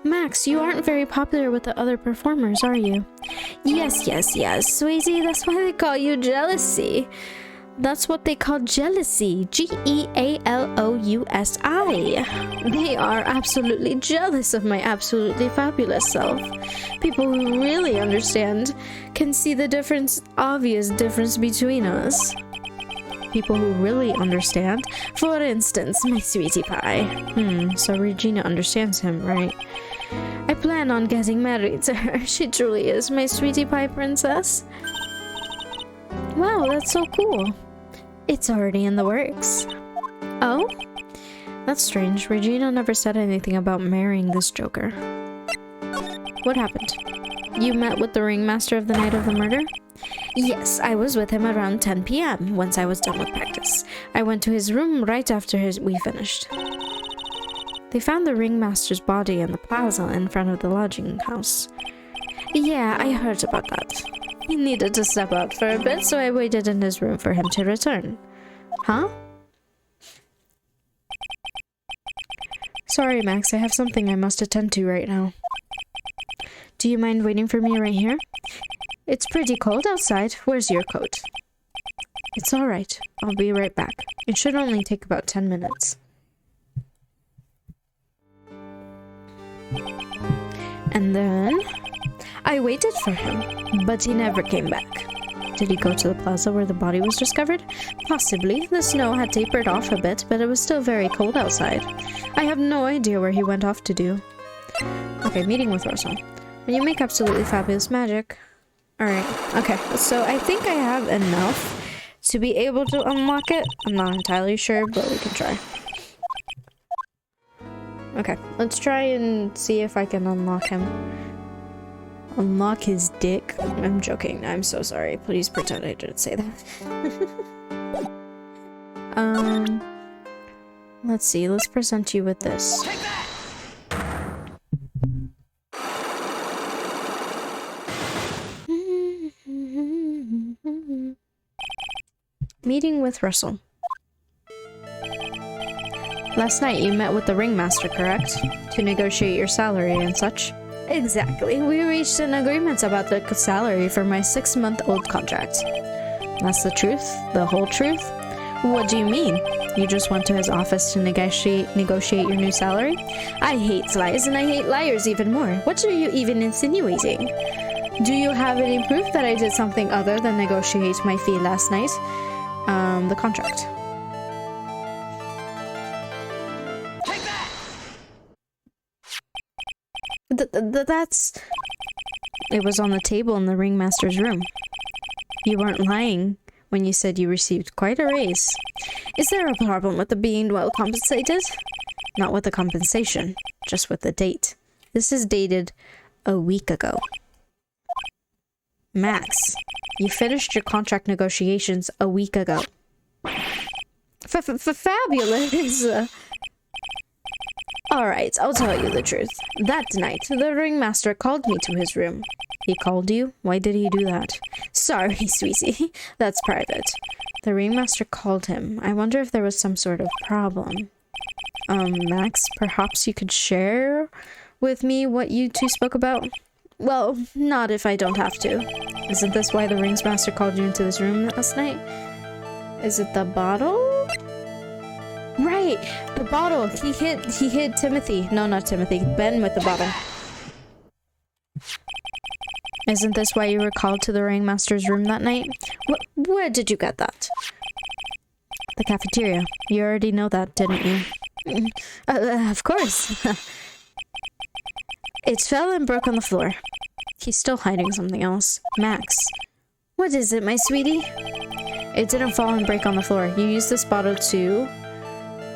Max, you aren't very popular with the other performers, are you? Yes, Swayze, that's why they call you Jealousy. That's what they call jealousy. G-E-A-L-O-U-S-I. They are absolutely jealous of my absolutely fabulous self. People who really understand can see the obvious difference between us. People who really understand. For instance, my sweetie pie. So Regina understands him, right? I plan on getting married to her. She truly is my sweetie pie princess. Wow, that's so cool. It's already in the works. Oh? That's strange. Regina never said anything about marrying this joker. What happened? You met with the ringmaster of the night of the murder? Yes, I was with him around 10 p.m. once I was done with practice. I went to his room right after we finished. They found the ringmaster's body in the plaza in front of the lodging house. Yeah, I heard about that. He needed to step out for a bit, so I waited in his room for him to return. Huh? Sorry, Max, I have something I must attend to right now. Do you mind waiting for me right here? It's pretty cold outside. Where's your coat? It's alright. I'll be right back. It should only take about 10 minutes. And then... I waited for him, but he never came back. Did he go to the plaza where the body was discovered? Possibly. The snow had tapered off a bit, but it was still very cold outside. I have no idea where he went off to do. Okay, meeting with Russell. When you make absolutely fabulous magic... Alright, okay. So I think I have enough to be able to unlock it. I'm not entirely sure, but we can try. Okay, let's try and see if I can unlock him. Unlock his dick? I'm joking. I'm so sorry. Please pretend I didn't say that. Let's see. Let's present you with this. Meeting with Russell. Last night you met with the ringmaster, correct? To negotiate your salary and such. Exactly. We reached an agreement about the salary for my 6-month-old contract. That's the truth? The whole truth? What do you mean? You just went to his office to negotiate your new salary? I hate lies, and I hate liars even more. What are you even insinuating? Do you have any proof that I did something other than negotiate my fee last night? The contract. Take that! That's... It was on the table in the ringmaster's room. You weren't lying when you said you received quite a raise. Is there a problem with the being well compensated? Not with the compensation, just with the date. This is dated a week ago. Max, you finished your contract negotiations a week ago. Fabulous! Alright, I'll tell you the truth. That night, the ringmaster called me to his room. He called you? Why did he do that? Sorry, sweetie. That's private. The ringmaster called him. I wonder if there was some sort of problem. Max, perhaps you could share with me what you two spoke about? Well, not if I don't have to. Isn't this why the ringmaster called you into this room last night? Is it the bottle? Right, the bottle. He hit Timothy. No, not Timothy. Ben with the bottle. Isn't this why you were called to the ringmaster's room that night? Where did you get that? The cafeteria. You already know that, didn't you? Of course. It fell and broke on the floor. He's still hiding something else. Max. What is it, my sweetie? It didn't fall and break on the floor. You used this bottle to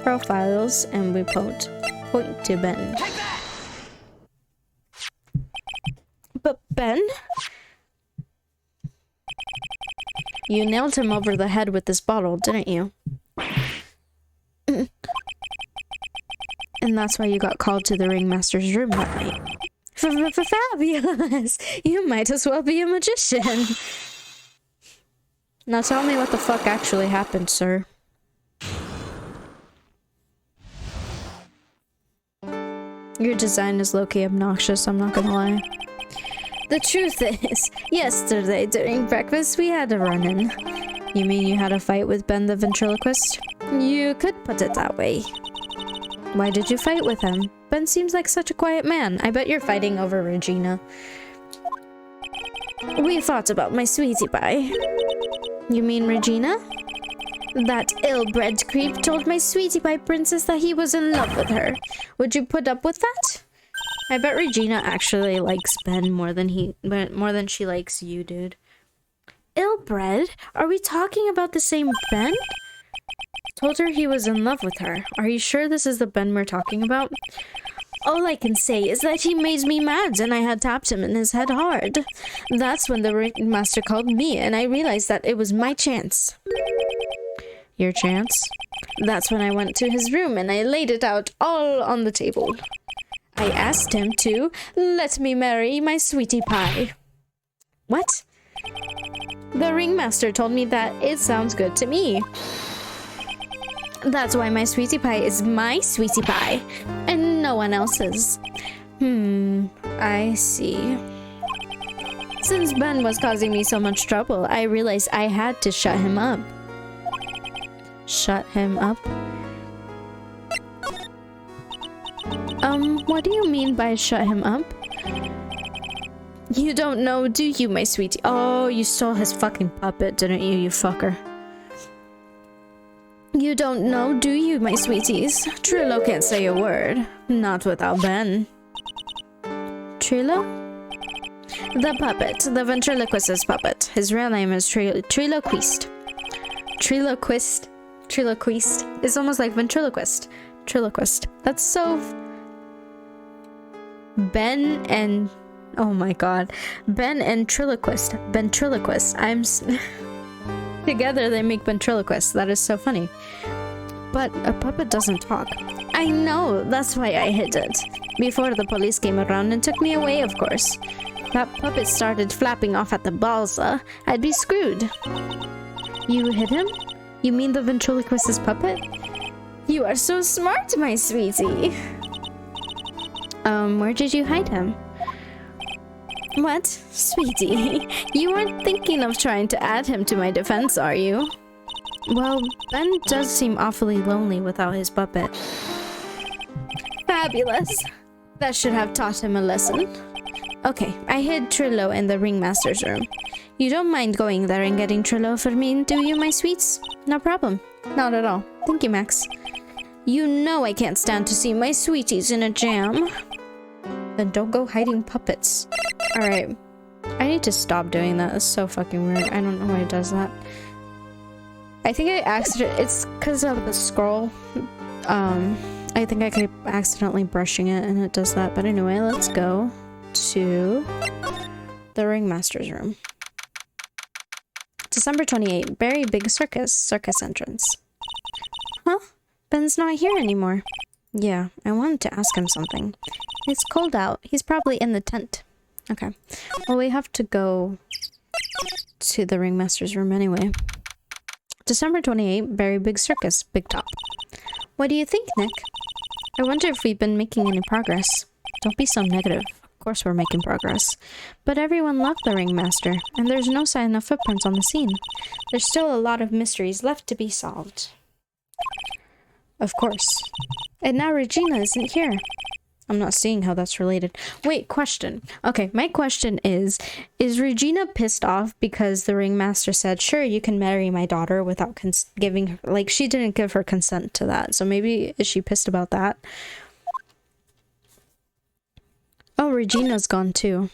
profiles and we point to Ben. But Ben? You nailed him over the head with this bottle, didn't you? And that's why you got called to the ringmaster's room that night. Fabulous! You might as well be a magician. Now tell me what the fuck actually happened, sir. Your design is low-key obnoxious, I'm not gonna lie. The truth is, yesterday during breakfast we had a run-in. You mean you had a fight with Ben the ventriloquist? You could put it that way. Why did you fight with him? Ben seems like such a quiet man. I bet you're fighting over Regina. We fought about my sweetie pie. You mean Regina? That ill-bred creep told my sweetie pie princess that he was in love with her. Would you put up with that? I bet Regina actually likes Ben more than she likes you, dude. Ill-bred? Are we talking about the same Ben? Told her he was in love with her. Are you sure this is the Ben we're talking about? All I can say is that he made me mad and I had tapped him in his head hard. That's when the ringmaster called me and I realized that it was my chance. Your chance? That's when I went to his room and I laid it out all on the table. I asked him to let me marry my sweetie pie. What? The ringmaster told me that it sounds good to me. That's why my sweetie pie is my sweetie pie, and no one else's. I see. Since Ben was causing me so much trouble, I realized I had to shut him up. Shut him up? What do you mean by shut him up? You don't know, do you, my sweetie? Oh, you stole his fucking puppet, didn't you, you fucker? You don't know, do you, my sweeties? Trillo can't say a word. Not without Ben. Trillo? The puppet. The ventriloquist's puppet. His real name is Triloquist. Triloquist. Triloquist. It's almost like ventriloquist. Triloquist. That's so... Ben and... Oh my god. Ben and Triloquist. Ventriloquist. Together they make ventriloquist. That is so funny. But a puppet doesn't talk. I know, that's why I hid it. Before the police came around and took me away, of course. That puppet started flapping off at the balsa. I'd be screwed. You hid him? You mean the ventriloquist's puppet? You are so smart, my sweetie. Where did you hide him? What? Sweetie, you weren't thinking of trying to add him to my defense, are you? Well, Ben does seem awfully lonely without his puppet. Fabulous. That should have taught him a lesson. Okay, I hid Trillo in the ringmaster's room. You don't mind going there and getting Trillo for me, do you, my sweets? No problem. Not at all. Thank you, Max. You know I can't stand to see my sweeties in a jam. Then don't go hiding puppets. Alright. I need to stop doing that. It's so fucking weird. I don't know why it does that. I think I accidentally... It's because of the scroll. I think I keep accidentally brushing it and it does that. But anyway, let's go to the ringmaster's room. December 28th. Very big circus entrance. Huh? Ben's not here anymore. Yeah, I wanted to ask him something. It's cold out. He's probably in the tent. Okay. Well, we have to go to the ringmaster's room anyway. December 28th. Very big circus. Big top. What do you think, Nick? I wonder if we've been making any progress. Don't be so negative. Of course we're making progress. But everyone loved the ringmaster, and there's no sign of footprints on the scene. There's still a lot of mysteries left to be solved. Of course. And now Regina isn't here. I'm not seeing how that's related. Wait, question. Okay, my question is Regina pissed off because the ringmaster said, sure, you can marry my daughter without giving her, like, she didn't give her consent to that. So maybe is she pissed about that? Oh, Regina's gone too.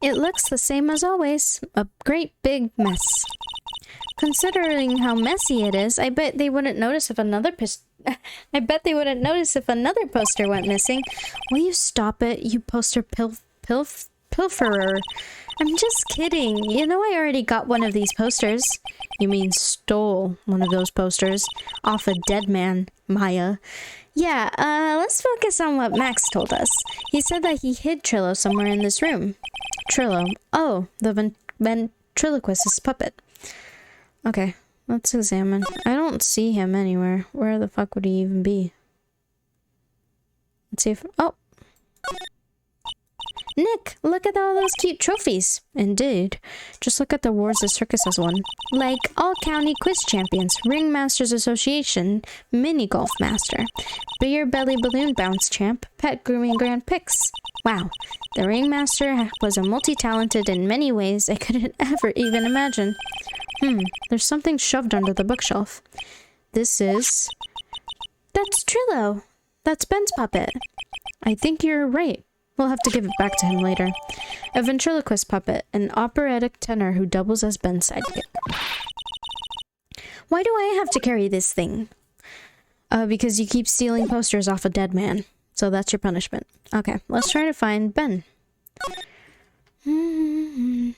It looks the same as always. A great big mess. Considering how messy it is, I bet they wouldn't notice if another poster went missing. Will you stop it, you poster pilferer? I'm just kidding. You know I already got one of these posters. You mean stole one of those posters off a dead man, Maya. Yeah, let's focus on what Max told us. He said that he hid Trillo somewhere in this room. Trillo. Oh, the ventriloquist's puppet. Okay, let's examine. I don't see him anywhere. Where the fuck would he even be? Let's see if... Oh! Nick, look at all those cute trophies. Indeed. Just look at the awards the circus has won. Like All-County Quiz Champions, Ringmasters Association, Mini Golf Master, Beer Belly Balloon Bounce Champ, Pet Grooming Grand Prix. Wow, the Ringmaster was a multi-talented in many ways I couldn't ever even imagine. There's something shoved under the bookshelf. This is... That's Trillo. That's Ben's puppet. I think you're right. We'll have to give it back to him later. A ventriloquist puppet, an operatic tenor who doubles as Ben's sidekick. Why do I have to carry this thing? Because you keep stealing posters off a dead man. So that's your punishment. Okay, let's try to find Ben. And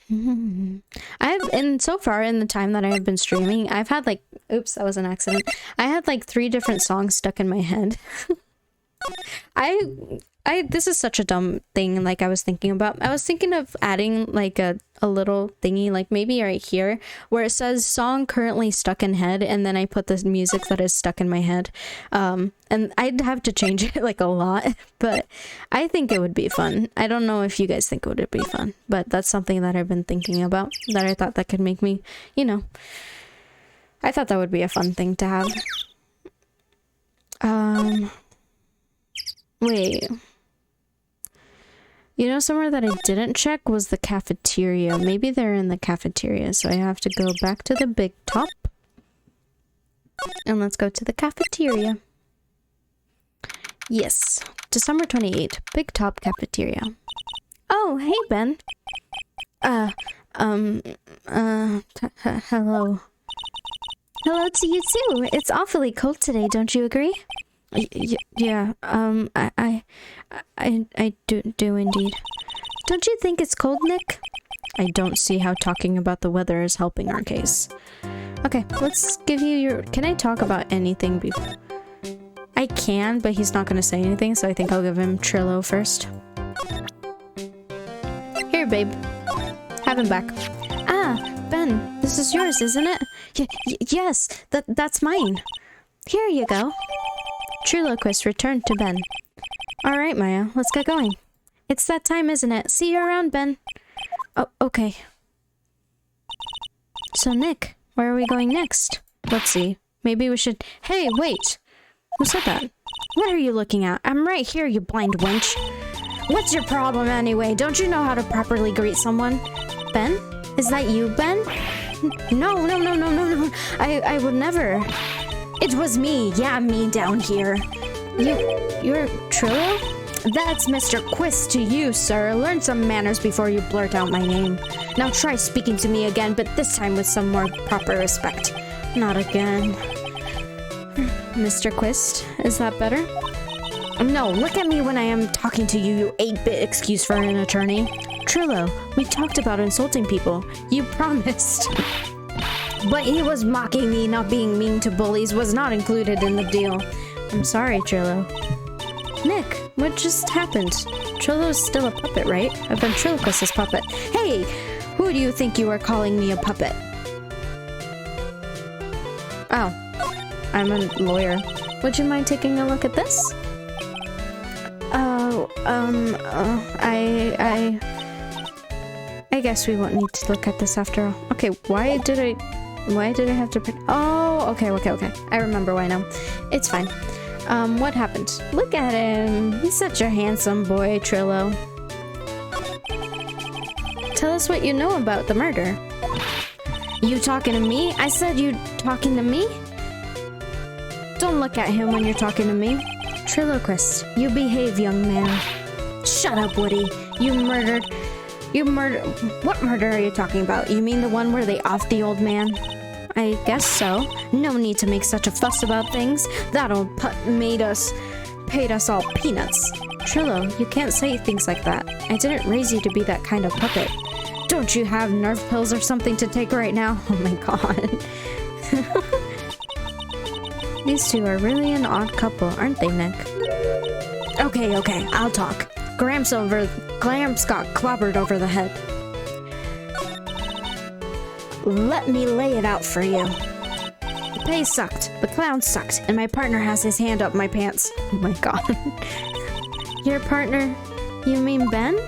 so far in the time that I have been streaming, I've had like, oops, that was an accident. I had like 3 different songs stuck in my head. This is such a dumb thing, like I was thinking about. I was thinking of adding like a little thingy, like maybe right here, where it says song currently stuck in head, and then I put the music that is stuck in my head. And I'd have to change it like a lot, but I think it would be fun. I don't know if you guys think it would be fun, but that's something that I've been thinking about, that I thought that could make me, you know, I thought that would be a fun thing to have. Wait. You know, somewhere that I didn't check was the cafeteria. Maybe they're in the cafeteria, so I have to go back to the big top. And let's go to the cafeteria. Yes, December 28th, big top cafeteria. Oh, hey, Ben. Hello. Hello to you too. It's awfully cold today, don't you agree? Yeah, I do indeed. Don't you think it's cold, Nick? I don't see how talking about the weather is helping our case. Okay, let's give you your... Can I talk about anything before? I can, but he's not gonna say anything, so I think I'll give him Trillo first. Here, babe. Have have him back. Ah, Ben, this is yours, isn't it? Yes, that's mine. Here you go. Truloquist returned to Ben. All right, Maya, let's get going. It's that time, isn't it? See you around, Ben. Oh, okay. So, Nick, where are we going next? Let's see. Maybe we should... Hey, wait! Who said that? What are you looking at? I'm right here, you blind wench. What's your problem anyway? Don't you know how to properly greet someone? Ben? Is that you, Ben? No. I would never. It was me. Yeah, me down here. You're Trillo? That's Mr. Quist to you, sir. Learn some manners before you blurt out my name. Now try speaking to me again, but this time with some more proper respect. Not again. Mr. Quist, is that better? No, look at me when I am talking to you, you 8-bit excuse for an attorney. Trillo, we talked about insulting people. You promised. But he was mocking me. Not being mean to bullies was not included in the deal. I'm sorry, Trillo. Nick, what just happened? Trillo's still a puppet, right? A ventriloquist's puppet. Hey, who do you think you are calling me a puppet? Oh, I'm a lawyer. Would you mind taking a look at this? I guess we won't need to look at this after all. Okay, why did I have to... Oh, okay. I remember why now. It's fine. What happened? Look at him. He's such a handsome boy, Trillo. Tell us what you know about the murder. You talking to me? I said you talking to me? Don't look at him when you're talking to me. Triloquist, you behave, young man. Shut up, Woody. You murdered... What murder are you talking about? You mean the one where they offed the old man? I guess so. No need to make such a fuss about things. That old putt paid us all peanuts. Trillo, you can't say things like that. I didn't raise you to be that kind of puppet. Don't you have nerve pills or something to take right now? Oh my god. These two are really an odd couple, aren't they, Nick? Okay, I'll talk. Gramps got clobbered over the head. Let me lay it out for you. The pay sucked, the clown sucked, and my partner has his hand up my pants. Oh my god. Your partner? You mean Ben?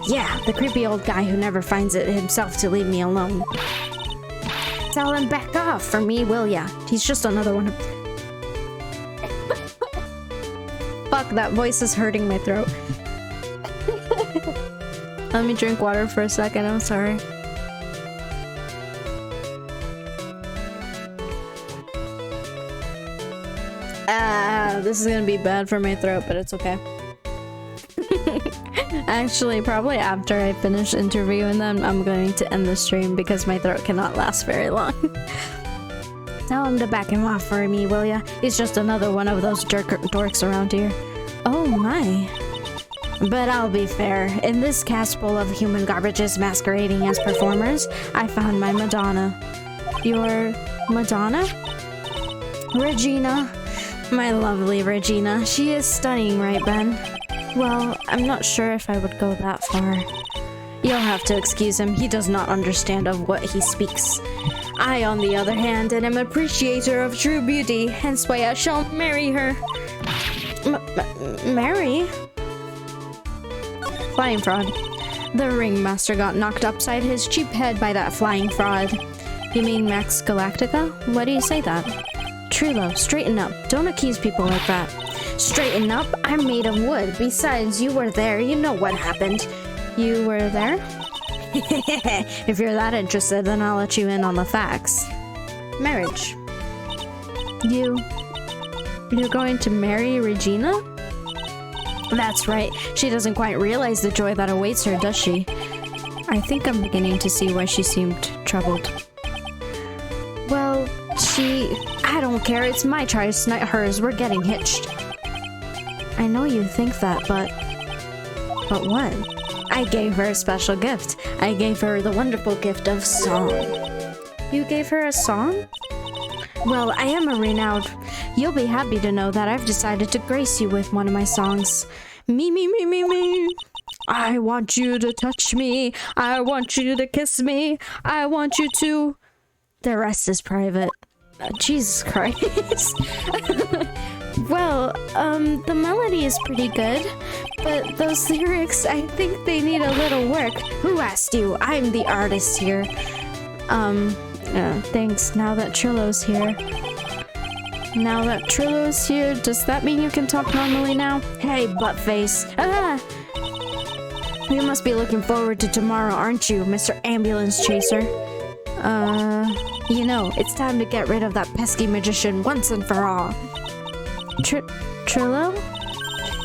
Yeah, the creepy old guy who never finds it himself to leave me alone. Tell him back off for me, will ya? He's just another one of... Fuck, that voice is hurting my throat. Let me drink water for a second, I'm sorry. This is gonna be bad for my throat, but it's okay. Actually, probably after I finish interviewing them, I'm going to end the stream because my throat cannot last very long. Tell him to back him off for me, will ya? He's just another one of those dorks around here. Oh my. But I'll be fair. In this cast full of human garbages masquerading as performers, I found my Madonna. Your Madonna? Regina. My lovely Regina. She is stunning, right, Ben? Well, I'm not sure if I would go that far. You'll have to excuse him. He does not understand of what he speaks. I, on the other hand, am an appreciator of true beauty, hence why I shall marry her. Marry? Flying fraud. The ringmaster got knocked upside his cheap head by that flying fraud. You mean Max Galactica? Why do you say that? Trillo, straighten up. Don't accuse people like that. Straighten up? I'm made of wood. Besides, you were there. You know what happened. You were there? If you're that interested, then I'll let you in on the facts. Marriage. You're going to marry Regina? That's right. She doesn't quite realize the joy that awaits her, does she? I think I'm beginning to see why she seemed troubled. Well, I don't care. It's my choice, not hers. We're getting hitched. I know you think that, but what? I gave her a special gift. I gave her the wonderful gift of song. You gave her a song? Well, I am a renowned... You'll be happy to know that I've decided to grace you with one of my songs. Me. I want you to touch me. I want you to kiss me. I want you to... The rest is private. Jesus Christ. Well, the melody is pretty good, but those lyrics, I think they need a little work. Who asked you? I'm the artist here. Thanks. Now that Trillo's here. Does that mean you can talk normally now? Hey, buttface. Ah! You must be looking forward to tomorrow, aren't you, Mr. Ambulance Chaser? You know, it's time to get rid of that pesky magician once and for all. Trillo?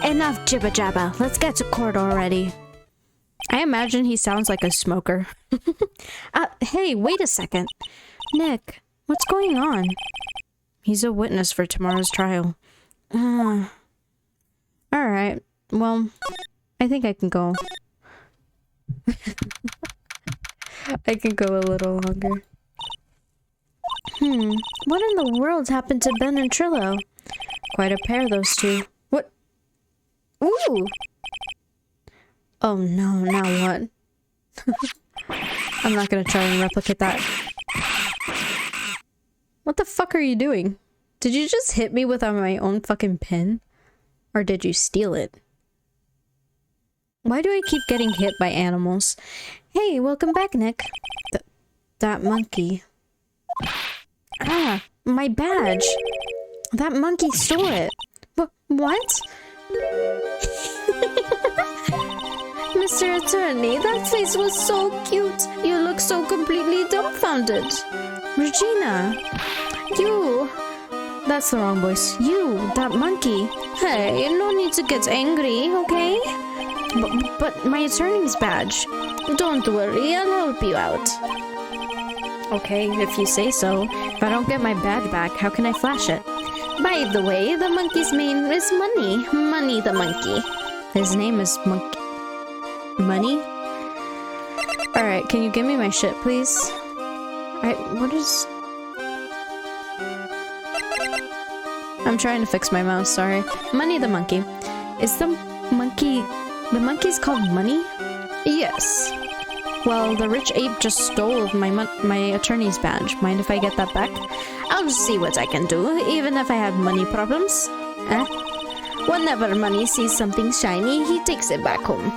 Enough jibba jabba. Let's get to court already. I imagine he sounds like a smoker. Hey, wait a second. Nick, what's going on? He's a witness for tomorrow's trial. Alright, well, I think I can go. I can go a little longer. What in the world happened to Ben and Trillo? Quite a pair, those two. What? Ooh! Oh no, now what? I'm not gonna try and replicate that. What the fuck are you doing? Did you just hit me with my own fucking pen? Or did you steal it? Why do I keep getting hit by animals? Hey, welcome back, Nick. That monkey. Ah, my badge. That monkey stole it. What? Mr. Attorney, that face was so cute. You look so completely dumbfounded. Regina! You! That's the wrong voice. You, that monkey. Hey, no need to get angry, okay? But my attorney's badge. Don't worry, I'll help you out. Okay, if you say so. If I don't get my badge back, how can I flash it? By the way, the monkey's name is Money. Money the monkey. His name is Monkey... Money? Alright, can you give me my shit, please? What is... I'm trying to fix my mouse, sorry. Money the monkey. Is the monkey... The monkey's called Money? Yes. Well, the rich ape just stole my attorney's badge. Mind if I get that back? I'll see what I can do, even if I have money problems. Whenever Money sees something shiny, he takes it back home.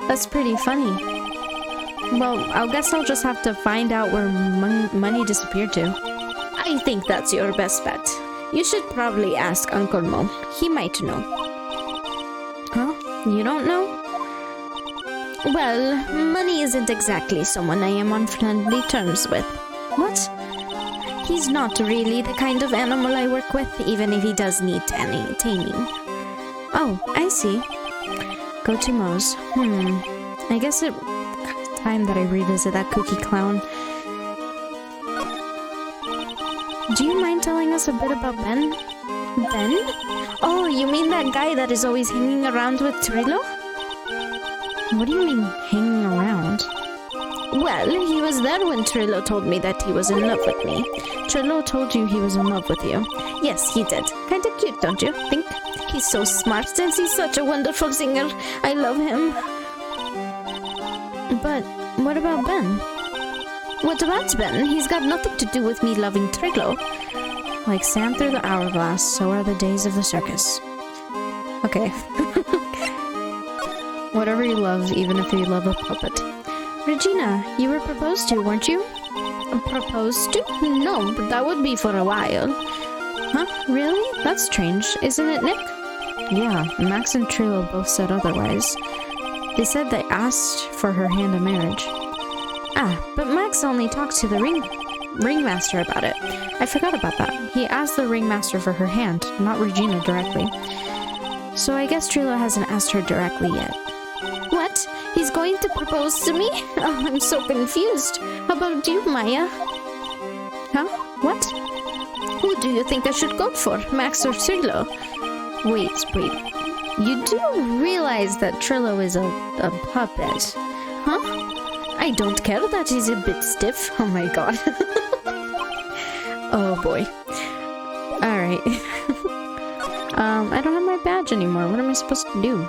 That's pretty funny. Well, I guess I'll just have to find out where money disappeared to. I think that's your best bet. You should probably ask Uncle Mo. He might know. Huh? You don't know? Well, Money isn't exactly someone I am on friendly terms with. What? He's not really the kind of animal I work with, even if he does need taming. Oh, I see. Go to Moe's. I guess it's time that I revisit that kooky clown. Do you mind telling us a bit about Ben? Ben? Oh, you mean that guy that is always hanging around with Trillo? What do you mean, hanging around? Well, he was there when Trillo told me that he was in love with me. Trillo told you he was in love with you? Yes, he did. Kinda cute, don't you think? He's so smart and he's such a wonderful singer. I love him. But what about Ben? What about Ben? He's got nothing to do with me loving Trillo. Like sand through the hourglass, so are the days of the circus. Okay. Whatever you love, even if you love a puppet. Regina, you were proposed to, weren't you? Proposed to? No, but that would be for a while. Huh? Really? That's strange, isn't it, Nick? Yeah, Max and Trillo both said otherwise. They said they asked for her hand in marriage. Ah, but Max only talked to the ringmaster about it. I forgot about that. He asked the ringmaster for her hand, not Regina directly. So I guess Trillo hasn't asked her directly yet. What? He's going to propose to me? Oh, I'm so confused. How about you, Maya? Huh? What? Who do you think I should go for, Max or Trillo? Wait. You do realize that Trillo is a puppet, huh? I don't care that he's a bit stiff. Oh my god. Oh boy. Alright. I don't have my badge anymore. What am I supposed to do?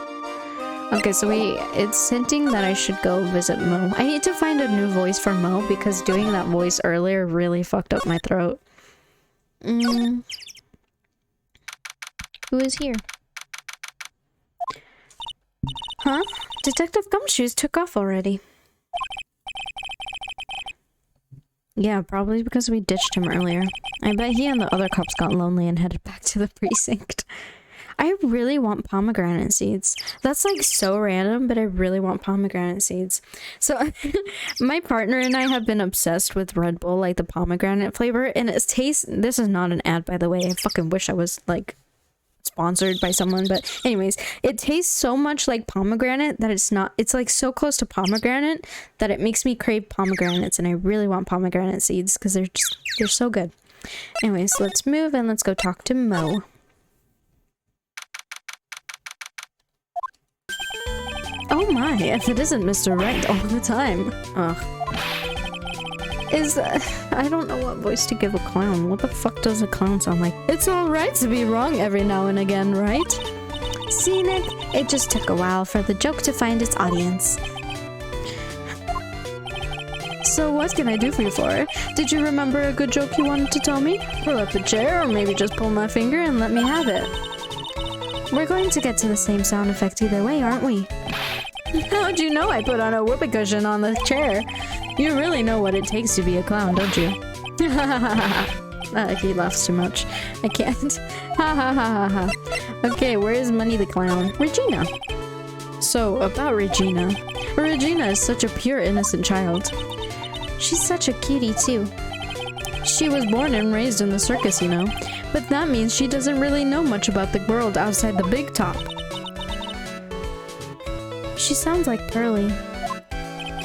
Okay, so it's hinting that I should go visit Mo. I need to find a new voice for Mo because doing that voice earlier really fucked up my throat. Who is here? Huh? Detective Gumshoes took off already. Yeah, probably because we ditched him earlier. I bet he and the other cops got lonely and headed back to the precinct. I really want pomegranate seeds. That's like so random, but I really want pomegranate seeds. So my partner and I have been obsessed with Red Bull, like the pomegranate flavor, and it tastes, this is not an ad by the way, I fucking wish I was like sponsored by someone, but anyways, it tastes so much like pomegranate that it's like so close to pomegranate that it makes me crave pomegranates, and I really want pomegranate seeds because they're so good. Anyways, let's move and let's go talk to Mo. Oh my, if it isn't Mr. Right all the time. Ugh. I don't know what voice to give a clown. What the fuck does a clown sound like? It's alright to be wrong every now and again, right? See, Nick, it just took a while for the joke to find its audience. So what can I do for you for? Did you remember a good joke you wanted to tell me? Pull up a chair or maybe just pull my finger and let me have it. We're going to get to the same sound effect either way, aren't we? How'd you know I put on a whoopee cushion on the chair? You really know what it takes to be a clown, don't you? He laughs too much. I can't. Ha ha ha ha ha. Okay, where is Money the Clown? Regina. So, about Regina. Regina is such a pure, innocent child. She's such a cutie, too. She was born and raised in the circus, you know. But that means she doesn't really know much about the world outside the big top. She sounds like Pearly.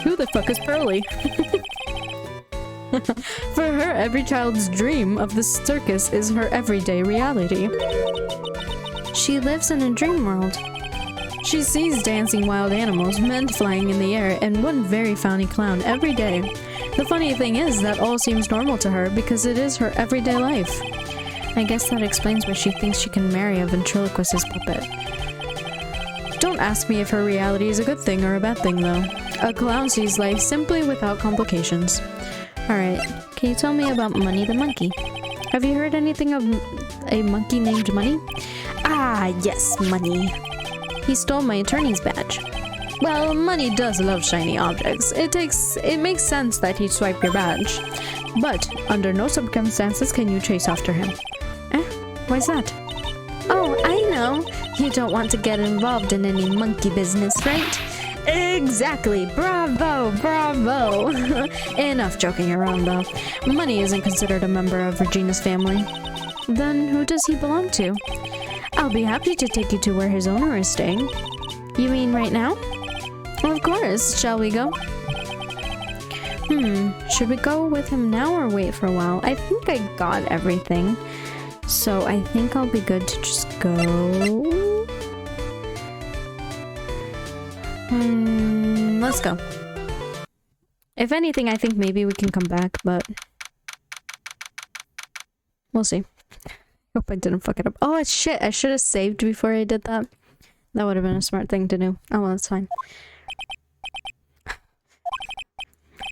Who the fuck is Pearly? For her, every child's dream of the circus is her everyday reality. She lives in a dream world. She sees dancing wild animals, men flying in the air, and one very funny clown every day. The funny thing is that all seems normal to her because it is her everyday life. I guess that explains why she thinks she can marry a ventriloquist's puppet. Don't ask me if her reality is a good thing or a bad thing, though. A clown sees life simply without complications. Alright, can you tell me about Money the monkey? Have you heard anything of a monkey named Money? Ah, yes, Money. He stole my attorney's badge. Well, Money does love shiny objects. It makes sense that he'd swipe your badge. But under no circumstances can you chase after him. Why's that? Oh, I know. You don't want to get involved in any monkey business, right? Exactly! Bravo! Bravo! Enough joking around, though. Money isn't considered a member of Regina's family. Then who does he belong to? I'll be happy to take you to where his owner is staying. You mean right now? Of course. Shall we go? Should we go with him now or wait for a while? I think I got everything. So I think I'll be good to just go. Let's go. If anything, I think maybe we can come back, but we'll see. Hope I didn't fuck it up. Oh shit, I should have saved before I did that. That would have been a smart thing to do. Oh well, that's fine.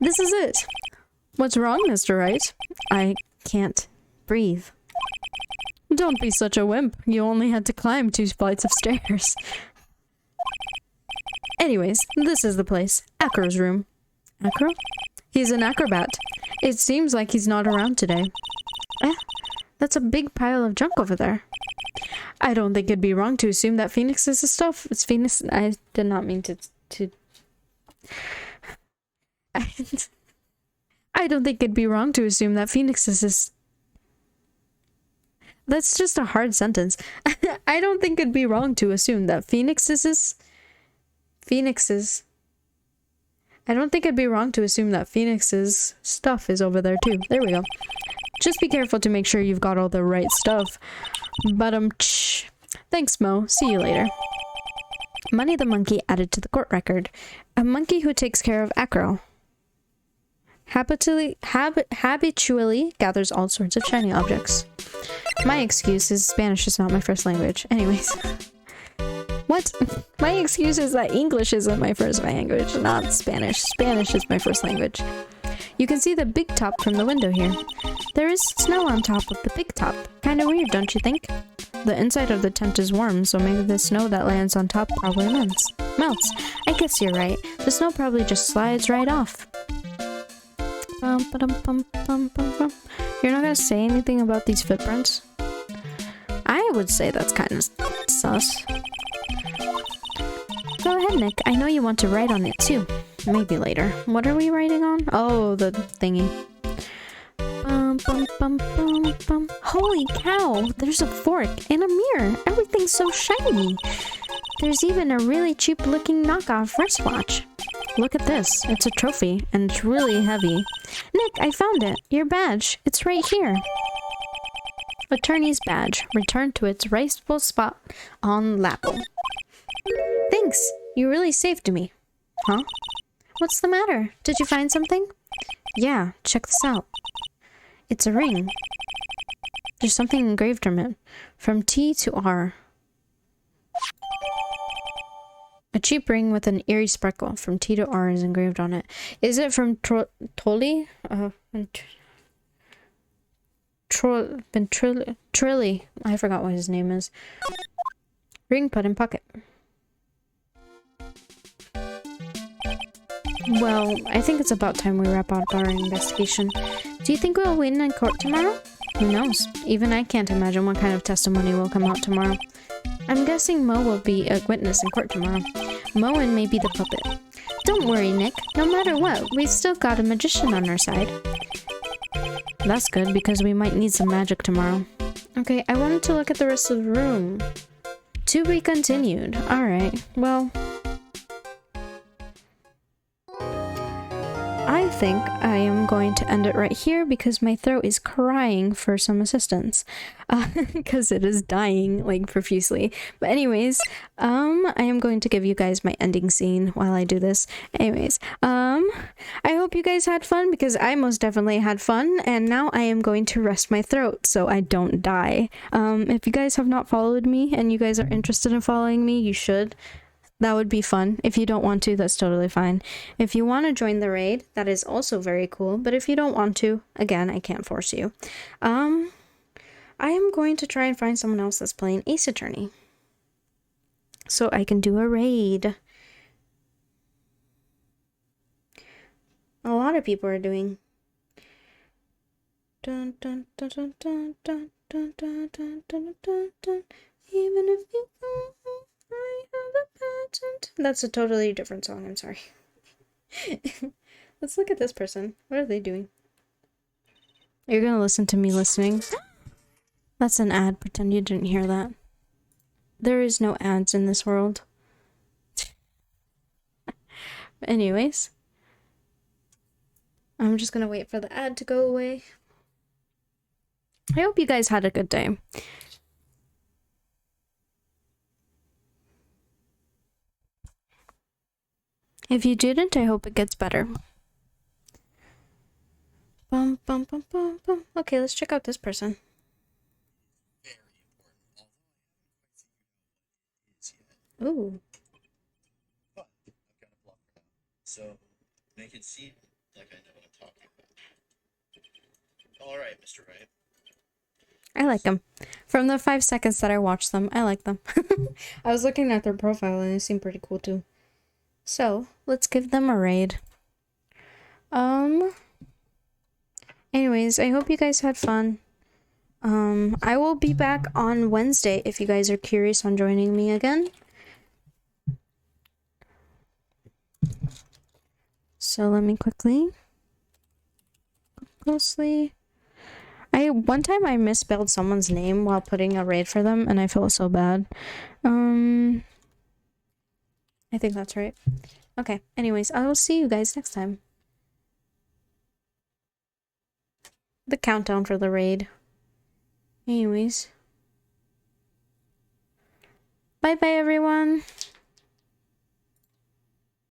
This is it. What's wrong, Mr. Wright? I can't breathe. Don't be such a wimp. You only had to climb 2 flights of stairs. Anyways, this is the place. Acro's room. Acro? He's an acrobat. It seems like he's not around today. That's a big pile of junk over there. I don't think it'd be wrong to assume that Phoenix is the stuff. It's Phoenix. I did not mean to... I don't think it'd be wrong to assume that Phoenix is his... That's just a hard sentence. I don't think it'd be wrong to assume that Phoenix's... I don't think it'd be wrong to assume that Phoenix's stuff is over there too. There we go. Just be careful to make sure you've got all the right stuff. But thanks, Mo. See you later. Money the monkey added to the court record. A monkey who takes care of Acro. Habitually gathers all sorts of shiny objects. My excuse is Spanish is not my first language. Anyways. What? My excuse is that English isn't my first language, not Spanish. Spanish is my first language. You can see the big top from the window here. There is snow on top of the big top. Kinda weird, don't you think? The inside of the tent is warm, so maybe the snow that lands on top probably melts. I guess you're right. The snow probably just slides right off. You're not gonna say anything about these footprints? I would say that's kind of sus. Go ahead, Nick. I know you want to write on it too. Maybe later. What are we writing on? Oh, the thingy. Holy cow! There's a fork and a mirror. Everything's so shiny. There's even a really cheap looking knockoff wristwatch. Look at this. It's a trophy and it's really heavy. Nick, I found it. Your badge. It's right here. Attorney's badge. Returned to its rightful spot on lapel. Thanks. You really saved me. Huh? What's the matter? Did you find something? Yeah, check this out. It's a ring. There's something engraved from it. From T to R. A cheap ring with an eerie sparkle. From T to R is engraved on it. Is it from Tolly? Trilly. I forgot what his name is. Ring put in pocket. Well, I think it's about time we wrap up our investigation. Do you think we'll win in court tomorrow? Who knows? Even I can't imagine what kind of testimony will come out tomorrow. I'm guessing Mo will be a witness in court tomorrow. Moen may be the puppet. Don't worry, Nick. No matter what, we've still got a magician on our side. That's good, because we might need some magic tomorrow. Okay, I wanted to look at the rest of the room. To be continued. Alright, well... I think I am going to end it right here because my throat is crying for some assistance. Because it is dying, like, profusely. But anyways, I am going to give you guys my ending scene while I do this. Anyways, I hope you guys had fun because I most definitely had fun. And now I am going to rest my throat so I don't die. If you guys have not followed me and you guys are interested in following me, you should. That would be fun. If you don't want to, that's totally fine. If you want to join the raid, that is also very cool. But if you don't want to, again, I can't force you. I am going to try and find someone else that's playing Ace Attorney, so I can do a raid. A lot of people are doing. Dun, dun, dun, dun, dun, dun, dun, dun, dun, dun, dun, dun. Even if you I have a patent. That's a totally different song, I'm sorry. Let's look at this person. What are they doing? You're gonna listen to me listening. That's an ad. Pretend you didn't hear that. There is no ads in this world. Anyways. I'm just gonna wait for the ad to go away. I hope you guys had a good day. If you didn't, I hope it gets better. Bum, bum, bum, bum, bum. Okay, let's check out this person. Ooh. But I've got a block now, so make it seem like I know what I'm talking about. All right, Mr. Wright. I like them. From the 5 seconds that I watched them, I like them. I was looking at their profile and they seem pretty cool too. So, let's give them a raid. Anyways, I hope you guys had fun. I will be back on Wednesday if you guys are curious on joining me again. So let me quickly, closely. One time I misspelled someone's name while putting a raid for them and I felt so bad. I think that's right. Okay, anyways, I will see you guys next time. The countdown for the raid. Anyways. Bye-bye, everyone.